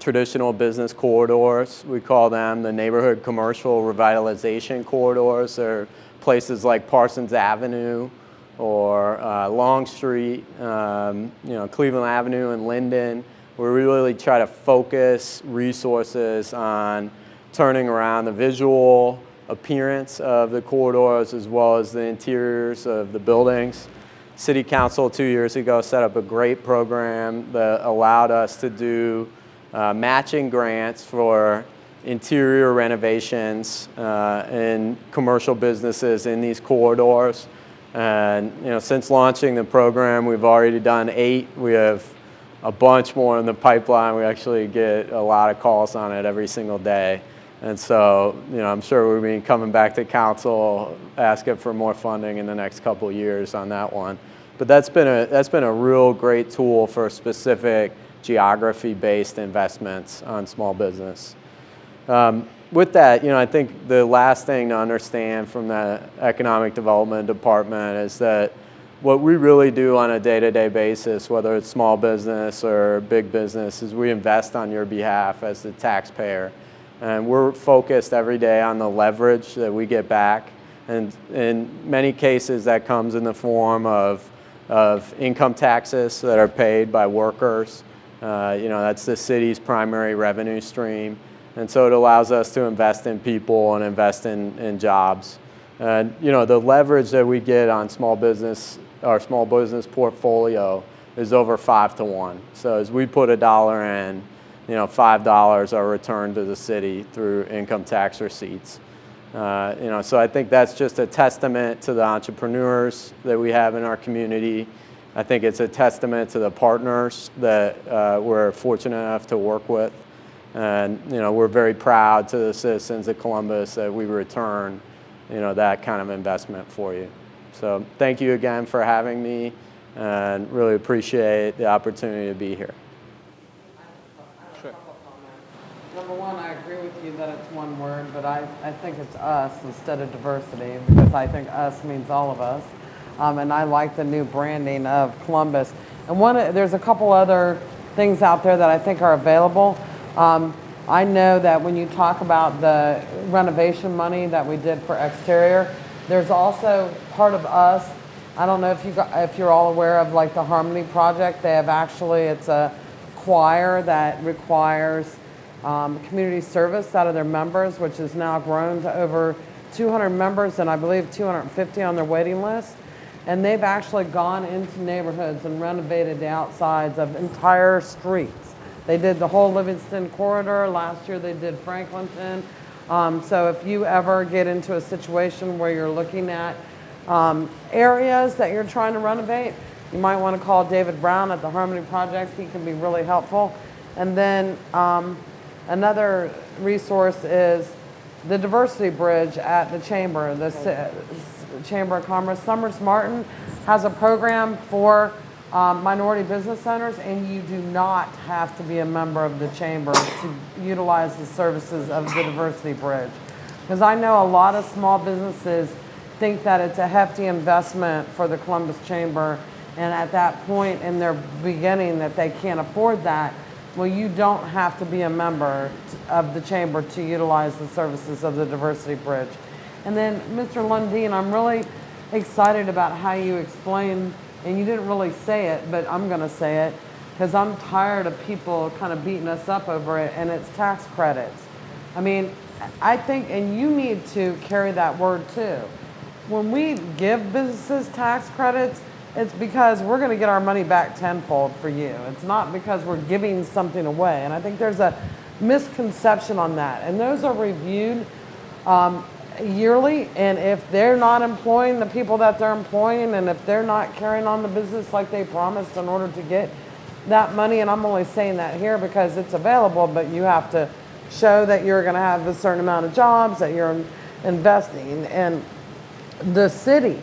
traditional business corridors. We call them the neighborhood commercial revitalization corridors. They're places like Parsons Avenue or Long Street, Cleveland Avenue and Linden, where we really try to focus resources on turning around the visual appearance of the corridors as well as the interiors of the buildings. City Council 2 years ago set up a great program that allowed us to do matching grants for interior renovations in commercial businesses in these corridors. And since launching the program, we've already done 8. We have a bunch more in the pipeline. We actually get a lot of calls on it every single day. And so, I'm sure we'll be coming back to council asking for more funding in the next couple of years on that one. But that's been a real great tool for specific geography-based investments on small business. With that, I think the last thing to understand from the economic development department is that what we really do on a day-to-day basis, whether it's small business or big business, is we invest on your behalf as the taxpayer. And we're focused every day on the leverage that we get back. And in many cases, that comes in the form of income taxes that are paid by workers. That's the city's primary revenue stream. And so it allows us to invest in people and invest in jobs. And the leverage that we get on our small business portfolio is over 5 to 1. So as we put $1 in, $5 are returned to the city through income tax receipts. So I think that's just a testament to the entrepreneurs that we have in our community. I think it's a testament to the partners that we're fortunate enough to work with. And we're very proud to the citizens of Columbus that we return that kind of investment for you. So thank you again for having me, and really appreciate the opportunity to be here. Sure. Number one, I agree with you that it's one word, but I think it's us instead of diversity, because I think us means all of us. And I like the new branding of Columbus. And there's a couple other things out there that I think are available. I know that when you talk about the renovation money that we did for exterior, there's also part of us. I don't know if you're all aware of like the Harmony Project. They have it's a choir that requires community service out of their members, which has now grown to over 200 members and I believe 250 on their waiting list. And they've actually gone into neighborhoods and renovated the outsides of entire streets. They did the whole Livingston corridor. Last year they did Franklinton. So if you ever get into a situation where you're looking at areas that you're trying to renovate, you might want to call David Brown at the Harmony Project. He can be really helpful. And then another resource is the Diversity Bridge at the Chamber, the Chamber of Commerce. Summers Martin has a program for minority business owners, and you do not have to be a member of the Chamber to utilize the services of the Diversity Bridge. Because I know a lot of small businesses think that it's a hefty investment for the Columbus Chamber, and at that point in their beginning that they can't afford that. Well, you don't have to be a member of the Chamber to utilize the services of the Diversity Bridge. And then, Mr. Lundeen, I'm really excited about how you explained, and you didn't really say it, but I'm going to say it, because I'm tired of people kind of beating us up over it, and it's tax credits. I mean, I think, and you need to carry that word too. When we give businesses tax credits, it's because we're going to get our money back tenfold for you. It's not because we're giving something away. And I think there's a misconception on that. And those are reviewed yearly. And if they're not employing the people that they're employing, and if they're not carrying on the business like they promised in order to get that money, and I'm only saying that here because it's available, but you have to show that you're going to have a certain amount of jobs, that you're investing. And the city,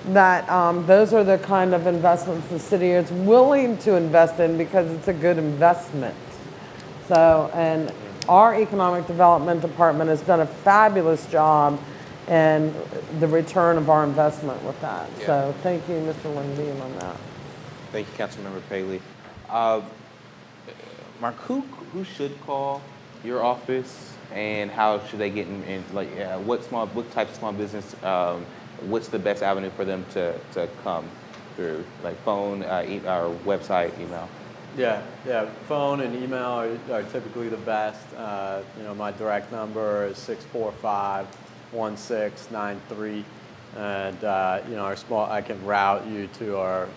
that those are the kind of investments the city is willing to invest in because it's a good investment. So, and our economic development department has done a fabulous job in the return of our investment with that. Yeah. So thank you, Mr. Lundeen, on that. Thank you, Councilmember Paley. Mark, who should call your office, and how should they get in like, what type of small business, what's the best avenue for them to come through, like phone, or website, email? Yeah, phone and email are typically the best. My direct number is 645-1693, and I can route you to our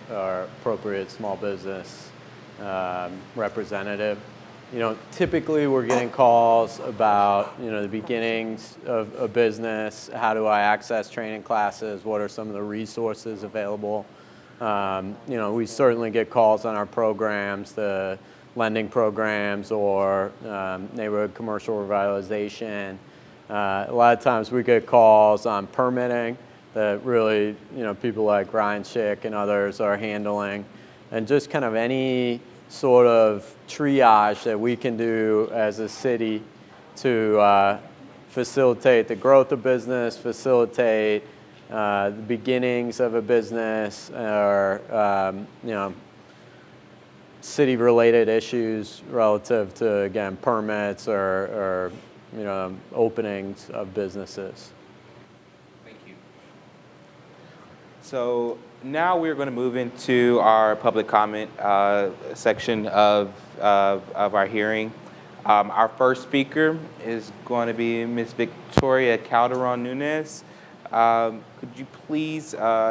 appropriate small business representative. Typically we're getting calls about, the beginnings of a business. How do I access training classes? What are some of the resources available? We certainly get calls on our programs, the lending programs or neighborhood commercial revitalization. A lot of times we get calls on permitting that really, people like Ryan Schick and others are handling, and just kind of any sort of triage that we can do as a city to facilitate the growth of business, facilitate the beginnings of a business, or city-related issues relative to, again, permits or openings of businesses. Thank you. So now we're going to move into our public comment section of our hearing. Our first speaker is going to be Ms. Victoria Calderon-Nunez. Could you please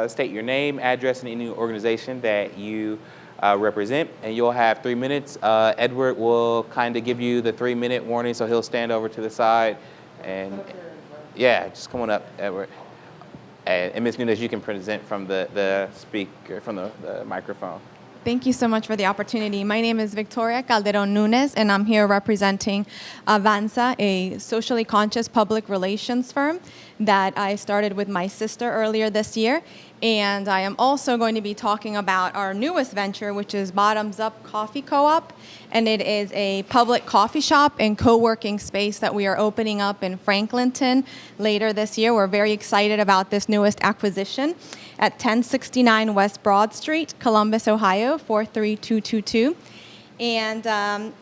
state your name, address, and any organization that you represent, and you'll have 3 minutes. Edward will kind of give you the 3-minute warning, so he'll stand over to the side, and yeah, just come on up, Edward. And Ms. Nunez, you can present from the speaker, from the microphone. Thank you so much for the opportunity. My name is Victoria Calderon Nunez, and I'm here representing Avanza, a socially conscious public relations firm that I started with my sister earlier this year. And I am also going to be talking about our newest venture, which is Bottoms Up Coffee Co-op. And it is a public coffee shop and co-working space that we are opening up in Franklinton later this year. We're very excited about this newest acquisition at 1069 West Broad Street, Columbus, Ohio, 43222. And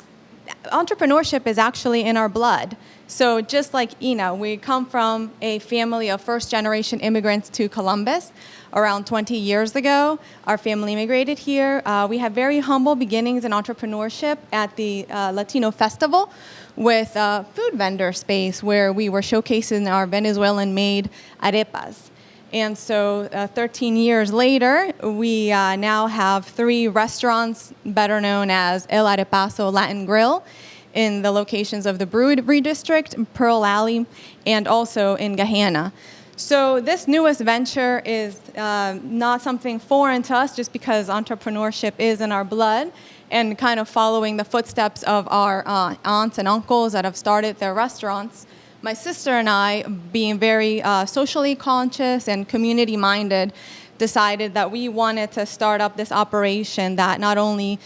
entrepreneurship is actually in our blood. So just like Ina, we come from a family of first-generation immigrants to Columbus. Around 20 years ago, our family immigrated here. We had very humble beginnings in entrepreneurship at the Latino Festival with a food vendor space where we were showcasing our Venezuelan-made arepas. And so 13 years later, we now have 3 restaurants better known as El Arepaso Latin Grill in the locations of the Brewery District, Pearl Alley, and also in Gahanna. So this newest venture is not something foreign to us just because entrepreneurship is in our blood and kind of following the footsteps of our aunts and uncles that have started their restaurants. My sister and I, being very socially conscious and community-minded, decided that we wanted to start up this operation that not only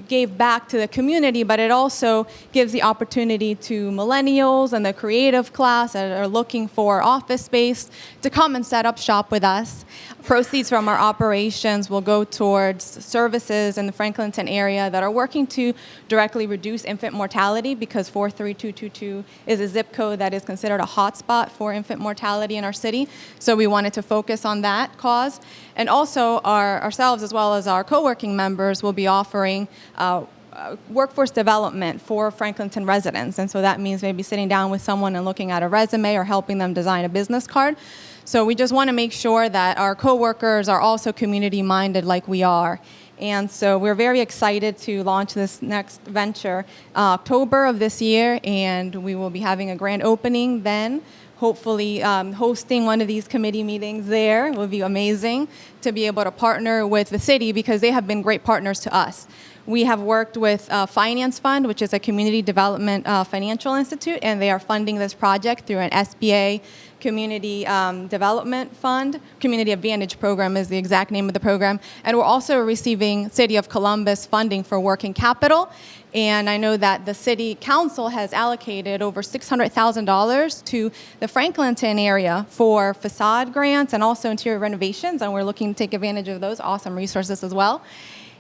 gave back to the community, but it also gives the opportunity to millennials and the creative class that are looking for office space to come and set up shop with us. Proceeds from our operations will go towards services in the Franklinton area that are working to directly reduce infant mortality, because 43222 is a zip code that is considered a hotspot for infant mortality in our city. So we wanted to focus on that cause. And also ourselves, as well as our co-working members, will be offering workforce development for Franklinton residents. And so that means maybe sitting down with someone and looking at a resume or helping them design a business card. So we just want to make sure that our coworkers are also community-minded like we are. And so we're very excited to launch this next venture October of this year, and we will be having a grand opening then. Hopefully hosting one of these committee meetings there will be amazing to be able to partner with the city because they have been great partners to us. We have worked with Finance Fund, which is a community development financial institute, and they are funding this project through an SBA Community Development Fund. Community Advantage Program is the exact name of the program. And we're also receiving City of Columbus funding for working capital. And I know that the City Council has allocated over $600,000 to the Franklinton area for facade grants and also interior renovations, and we're looking to take advantage of those awesome resources as well.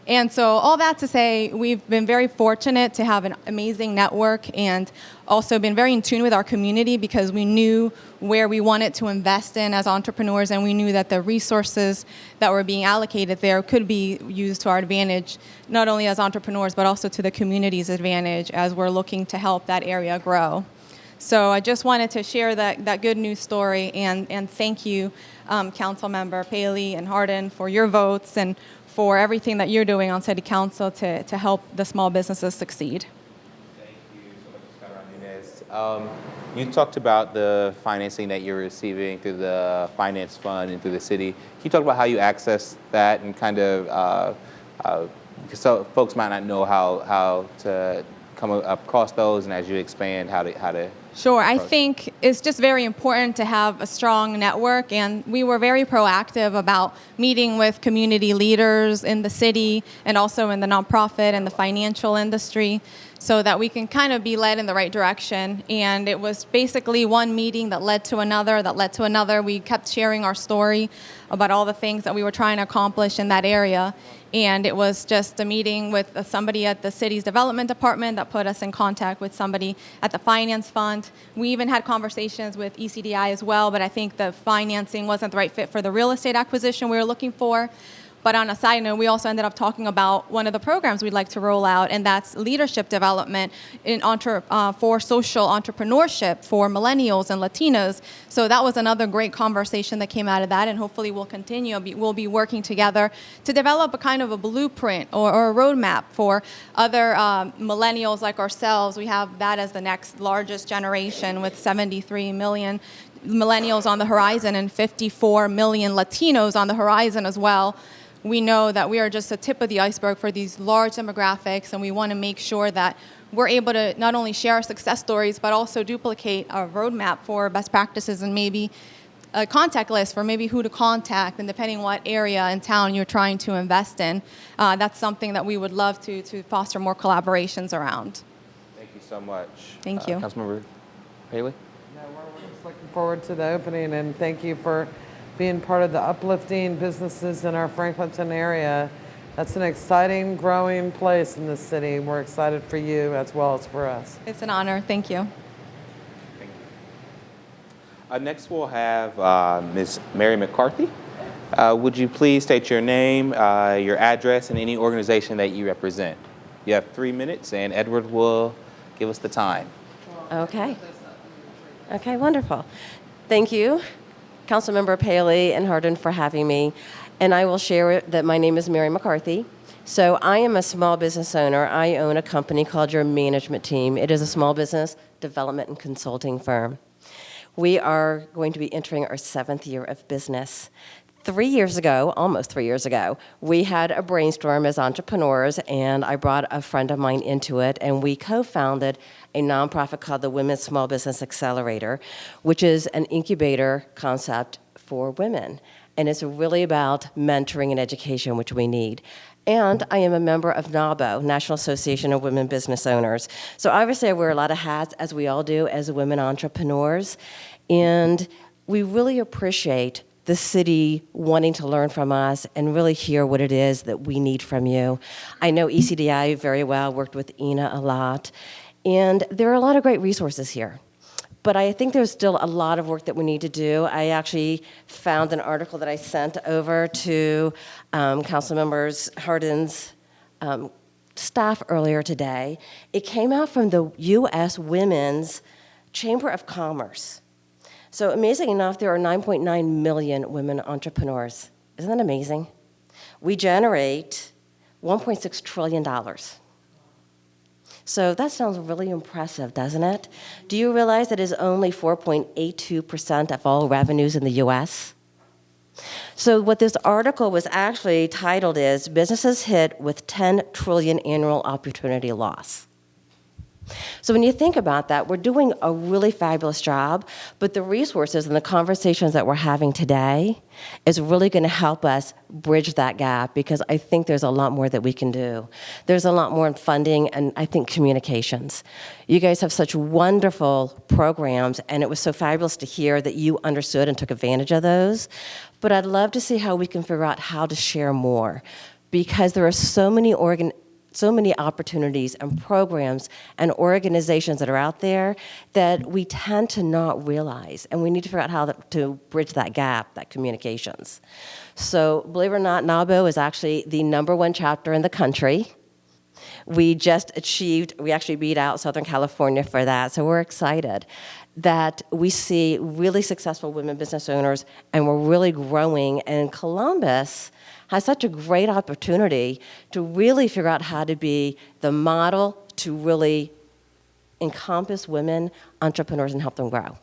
And so all that to say, we've been very fortunate to have an amazing network and also been very in tune with our community because we knew where we wanted to invest in as entrepreneurs, and we knew that the resources that were being allocated there could be used to our advantage, not only as entrepreneurs, but also to the community's advantage as we're looking to help that area grow. So I just wanted to share that good news story, and thank you, Councilmember Paley and Hardin, for your votes and for everything that you're doing on City Council to help the small businesses succeed. Thank you so much, Ms. Nunez. You talked about the financing that you're receiving through the finance fund and through the city. Can you talk about how you access that and kind of, so folks might not know how to come across those, and as you expand, how to Sure. I think it's just very important to have a strong network, and we were very proactive about meeting with community leaders in the city and also in the nonprofit and the financial industry so that we can kind of be led in the right direction. And it was basically one meeting that led to another, that led to another. We kept sharing our story about all the things that we were trying to accomplish in that area. And it was just a meeting with somebody at the city's development department that put us in contact with somebody at the finance fund. We even had conversations with ECDI as well, but I think the financing wasn't the right fit for the real estate acquisition we were looking for. But on a side note, we also ended up talking about one of the programs we'd like to roll out, and that's leadership development for social entrepreneurship for millennials and Latinos. So that was another great conversation that came out of that, and hopefully we'll continue. We'll be working together to develop a kind of a blueprint or a roadmap for other millennials like ourselves. We have that as the next largest generation with 73 million millennials on the horizon and 54 million Latinos on the horizon as well. We know that we are just the tip of the iceberg for these large demographics, and we want to make sure that we're able to not only share our success stories, but also duplicate our roadmap for best practices and maybe a contact list for maybe who to contact, and depending what area in town you're trying to invest in. That's something that we would love to foster more collaborations around. Thank you so much. Thank you. Councilmember Paley? Yeah, we're just looking forward to the opening, and thank you for being part of the uplifting businesses in our Franklinton area. That's an exciting, growing place in this city. We're excited for you as well as for us. It's an honor. Thank you. Thank you. Next, we'll have Ms. Mary McCarthy. Would you please state your name, your address, and any organization that you represent? You have 3 minutes, and Edward will give us the time. Okay. Okay, wonderful. Thank you, Councilmember Paley and Hardin, for having me. And I will share that my name is Mary McCarthy. So I am a small business owner. I own a company called Your Management Team. It is a small business development and consulting firm. We are going to be entering our 7th year of business. 3 years ago, almost 3 years ago, we had a brainstorm as entrepreneurs, and I brought a friend of mine into it, and we co-founded a nonprofit called the Women's Small Business Accelerator, which is an incubator concept for women. And it's really about mentoring and education, which we need. And I am a member of NABO, National Association of Women Business Owners. So obviously I wear a lot of hats, as we all do as women entrepreneurs. And we really appreciate the city wanting to learn from us and really hear what it is that we need from you. I know ECDI very well, worked with Ina a lot. And there are a lot of great resources here. But I think there's still a lot of work that we need to do. I actually found an article that I sent over to Councilmember Hardin's staff earlier today. It came out from the U.S. Women's Chamber of Commerce. So amazing enough, there are 9.9 million women entrepreneurs. Isn't that amazing? We generate $1.6 trillion. So that sounds really impressive, doesn't it? Do you realize that it is only 4.82% of all revenues in the U.S.? So what this article was actually titled is, Businesses Hit with 10 Trillion Annual Opportunity Loss. So when you think about that, we're doing a really fabulous job, but the resources and the conversations that we're having today is really going to help us bridge that gap, because I think there's a lot more that we can do. There's a lot more in funding and I think communications. You guys have such wonderful programs, and it was so fabulous to hear that you understood and took advantage of those. But I'd love to see how we can figure out how to share more, because there are so many opportunities and programs and organizations that are out there that we tend to not realize, and we need to figure out how to bridge that gap, that communications. So believe it or not, NABO is actually the #1 chapter in the country. We actually beat out Southern California for that, so we're excited that we see really successful women business owners, and we're really growing, and Columbus has such a great opportunity to really figure out how to be the model to really encompass women entrepreneurs and help them grow.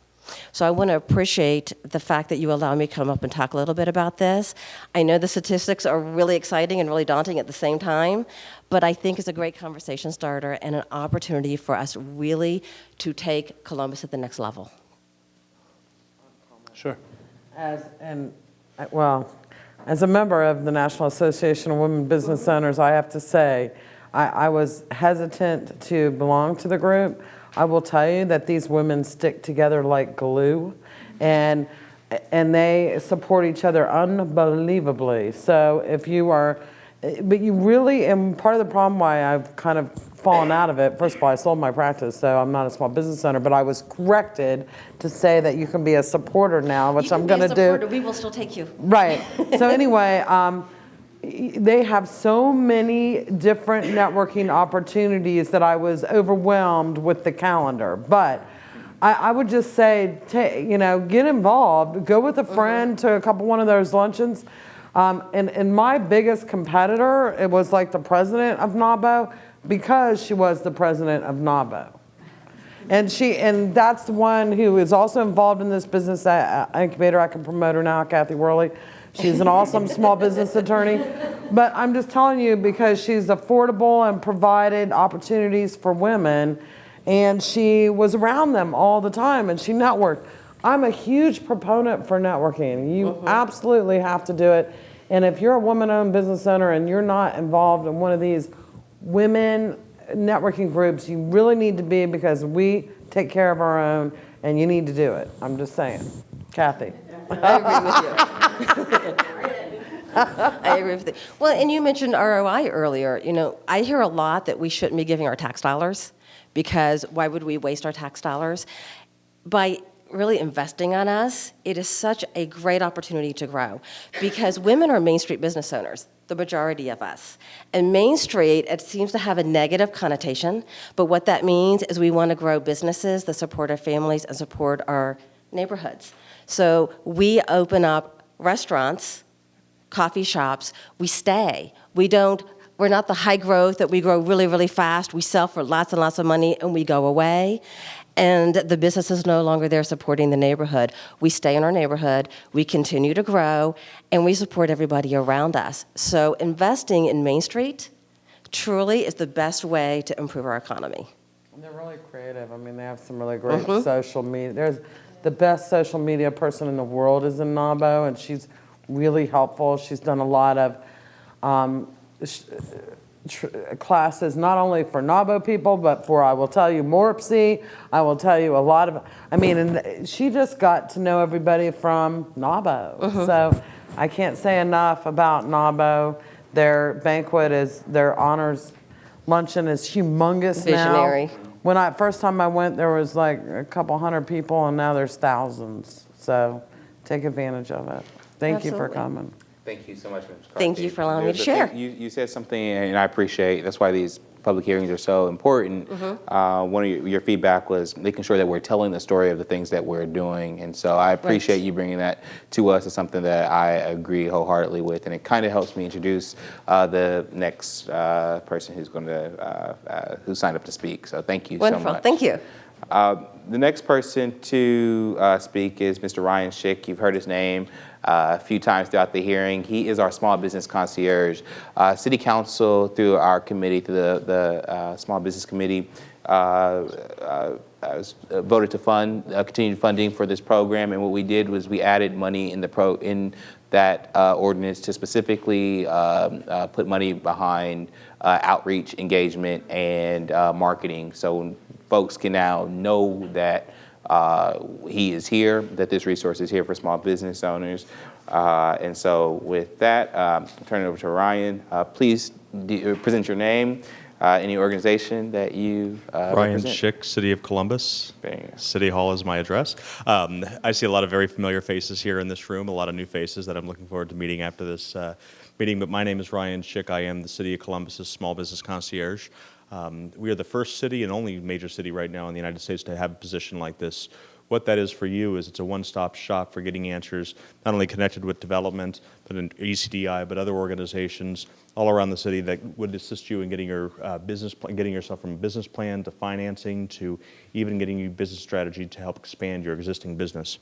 So I want to appreciate the fact that you allow me to come up and talk a little bit about this. I know the statistics are really exciting and really daunting at the same time, but I think it's a great conversation starter and an opportunity for us really to take Columbus at the next level. Sure. As a member of the National Association of Women Business Owners, I have to say, I was hesitant to belong to the group. I will tell you that these women stick together like glue, and they support each other unbelievably. So if you are, but you really, and part of the problem why I've kind of fallen out of it, first of all, I sold my practice, so I'm not a small business owner, but I was corrected to say that you can be a supporter now, which I'm going to do. We will still take you. Right. So anyway, they have so many different networking opportunities that I was overwhelmed with the calendar. But I would just say, get involved. Go with a friend to one of those luncheons. And my biggest competitor, it was like the president of NABO, because she was the president of NABO. And that's the one who is also involved in this business incubator. I can promote her now, Kathy Worley. She's an awesome small business attorney. But I'm just telling you, because she's affordable and provided opportunities for women, and she was around them all the time, and she networked. I'm a huge proponent for networking. You absolutely have to do it. And if you're a woman-owned business owner and you're not involved in one of these women networking groups, you really need to be, because we take care of our own, and you need to do it. I'm just saying. Kathy. I agree with you. I agree with you. Well, and you mentioned ROI earlier. You know, I hear a lot that we shouldn't be giving our tax dollars because why would we waste our tax dollars? By really investing on us, it is such a great opportunity to grow because women are Main Street business owners, the majority of us. And Main Street, it seems to have a negative connotation, but what that means is we want to grow businesses that support our families and support our neighborhoods. So we open up restaurants, coffee shops, we stay. We're not the high growth that we grow really, really fast. We sell for lots and lots of money and we go away. And the business is no longer there supporting the neighborhood. We stay in our neighborhood, we continue to grow, and we support everybody around us. So investing in Main Street truly is the best way to improve our economy. And they're really creative. I mean, they have some really great social media. There's the best social media person in the world is in NABO, and she's really helpful. She's done a lot of classes, not only for NABO people, but for, I will tell you, MORPC. I will tell you a lot of, I mean, and she just got to know everybody from NABO. So I can't say enough about NABO. Their banquet their honors luncheon is humongous Visionary. now. When first time I went, there was like a couple hundred people, and now there's thousands. So take advantage of it. Thank you for coming. Thank you so much, Ms. McCarthy. Thank you for allowing me to There's share. You said something, and I appreciate, that's why these public hearings are so important. One of your feedback was making sure that we're telling the story of the things that we're doing. And so I appreciate you bringing that to us. It's something that I agree wholeheartedly with. And it kind of helps me introduce the next person who signed up to speak. So thank you so much. Thank you. The next person to speak is Mr. Ryan Schick. You've heard his name a few times throughout the hearing. He is our small business concierge. City Council, through our committee, through the Small Business Committee, voted to fund continued funding for this program. And what we did was we added money in that ordinance to specifically put money behind outreach, engagement, and marketing. So folks can now know that he is here, that this resource is here for small business owners. And so with that, I'll turn it over to Ryan. Please present your name, any organization that you Ryan represent. Schick, City of Columbus. City Hall is my address. I see a lot of very familiar faces here in this room, a lot of new faces that I'm looking forward to meeting after this meeting. But my name is Ryan Schick. I am the City of Columbus's small business concierge. We are the first city and only major city right now in the United States to have a position like this. What that is for you is it's a one-stop shop for getting answers, not only connected with development, but in ECDI, but other organizations all around the city that would assist you in getting your getting yourself from a business plan to financing to even getting you business strategy to help expand your existing business.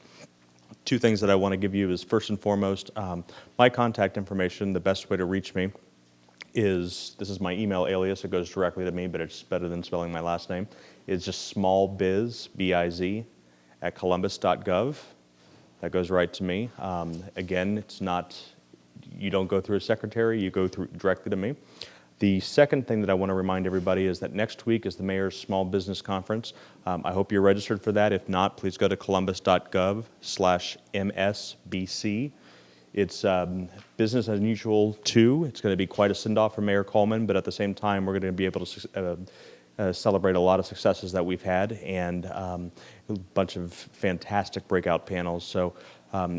Two things that I want to give you is, first and foremost, my contact information. The best way to reach me this is my email alias. It goes directly to me, but it's better than spelling my last name. It's just smallbiz, B-I-Z, at columbus.gov. That goes right to me. Again, it's not, you don't go through a secretary, you go through directly to me. The second thing that I want to remind everybody is that next week is the Mayor's Small Business Conference. I hope you're registered for that. If not, please go to columbus.gov/MSBC. It's business as usual too. It's going to be quite a send-off for Mayor Coleman, but at the same time, we're going to be able to celebrate a lot of successes that we've had and a bunch of fantastic breakout panels. So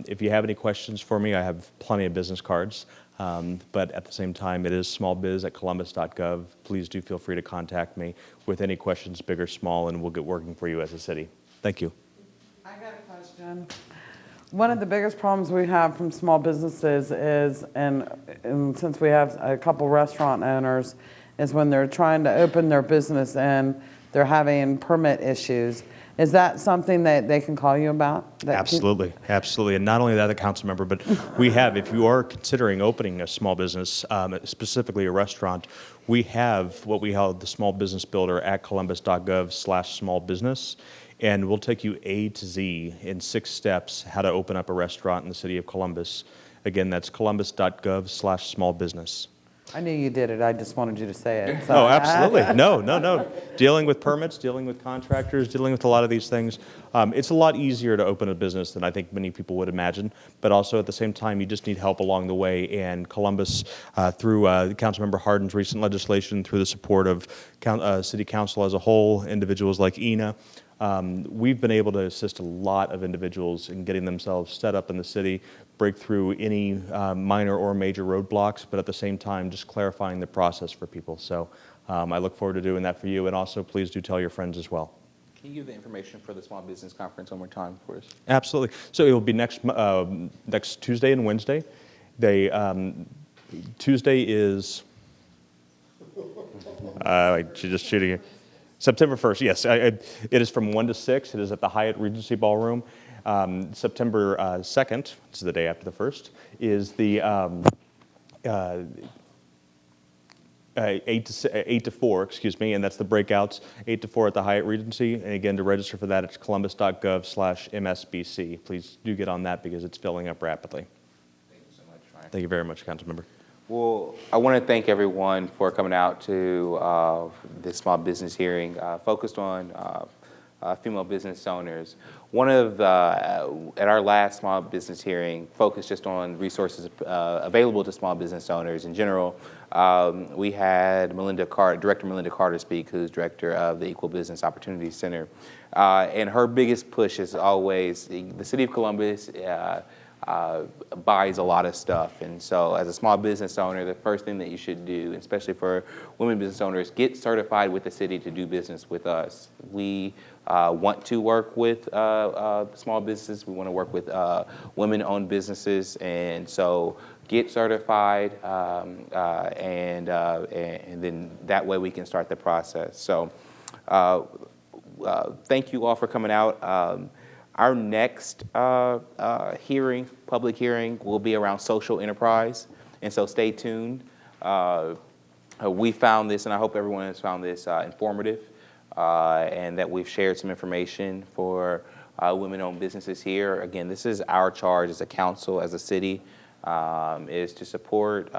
if you have any questions for me, I have plenty of business cards. But at the same time, it is smallbiz at columbus.gov. Please do feel free to contact me with any questions, big or small, and we'll get working for you as a city. Thank you. I got a question. One of the biggest problems we have from small businesses is, and since we have a couple restaurant owners, is when they're trying to open their business and they're having permit issues. Is that something that they can call you about? Absolutely, absolutely. And not only that, the council member, but we have, if you are considering opening a small business, specifically a restaurant, we have what we call the Small Business Builder at columbus.gov/smallbusiness. And we'll take you A to Z in 6 steps how to open up a restaurant in the city of Columbus. Again, that's columbus.gov/smallbusiness. I knew you did it. I just wanted you to say it. So. Oh, absolutely. No. Dealing with permits, dealing with contractors, dealing with a lot of these things. It's a lot easier to open a business than I think many people would imagine, but also at the same time, you just need help along the way. And Columbus, through Councilmember Hardin's recent legislation, through the support of City Council as a whole, individuals like Ina, we've been able to assist a lot of individuals in getting themselves set up in the city, break through any minor or major roadblocks, but at the same time, just clarifying the process for people. So I look forward to doing that for you, and also please do tell your friends as well. Can you give the information for the Small Business Conference one more time for us? Absolutely. So it will be next Tuesday and Wednesday. Tuesday is, just shooting it. September 1st, yes. It is from 1 to 6. It is at the Hyatt Regency Ballroom. September 2nd, which is the day after the 1st, is the 8 to 4, excuse me, and that's the breakouts, 8 to 4 at the Hyatt Regency. And again, to register for that, it's columbus.gov/MSBC. Please do get on that because it's filling up rapidly. Thank you so much, Ryan. Thank you very much, Councilmember. Well, I want to thank everyone for coming out to this small business hearing focused on female business owners. One of at our last small business hearing focused just on resources available to small business owners in general. We had Director Melinda Carter speak, who's director of the Equal Business Opportunity Center. And her biggest push is always the City of Columbus buys a lot of stuff. And so as a small business owner, the first thing that you should do, especially for women business owners, get certified with the city to do business with us. We want to work with small businesses. We want to work with women-owned businesses. And so get certified, and then that way we can start the process. So thank you all for coming out. Our next public hearing, will be around social enterprise, and so stay tuned. We found this, and I hope everyone has found this informative, and that we've shared some information for women-owned businesses here. Again, this is our charge as a council, as a city, is to support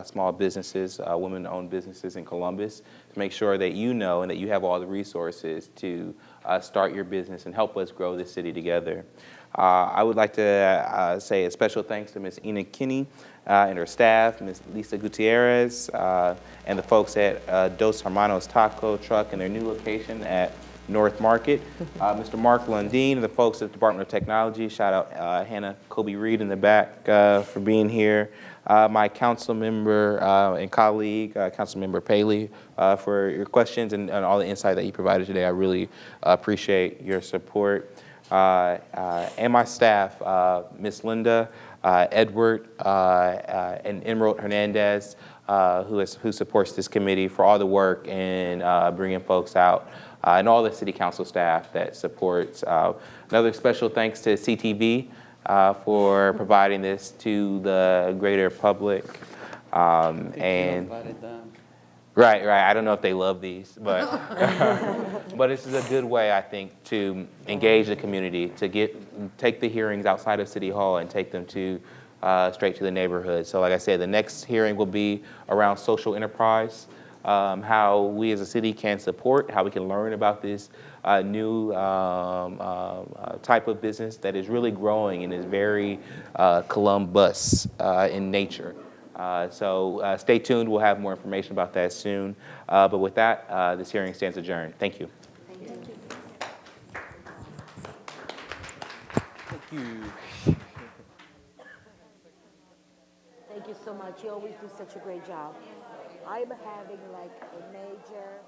small businesses, women-owned businesses in Columbus, to make sure that you know and that you have all the resources to start your business and help us grow this city together. I would like to say a special thanks to Ms. Ina Kenney and her staff, Ms. Lisa Gutierrez, and the folks at Dos Hermanos Taco Truck and their new location at North Market. Mr. Mark Lundeen and the folks at the Department of Technology. Shout out Hannah Kobe Reed in the back for being here. My council member and colleague, Councilmember Paley, for your questions and all the insight that you provided today. I really appreciate your support. And my staff, Ms. Linda, Edward, and Emerald Hernandez, who supports this committee, for all the work in bringing folks out, and all the city council staff that supports. Another special thanks to CTV for providing this to the greater public. And right. I don't know if they love these, but but this is a good way, I think, to engage the community, to take the hearings outside of City Hall and take them to straight to the neighborhood. So like I said, the next hearing will be around social enterprise, how we as a city can support, how we can learn about this new type of business that is really growing and is very Columbus in nature. So stay tuned. We'll have more information about that soon. But with that, this hearing stands adjourned. Thank you. Thank you. Thank you so much. You always do such a great job. I'm having like a major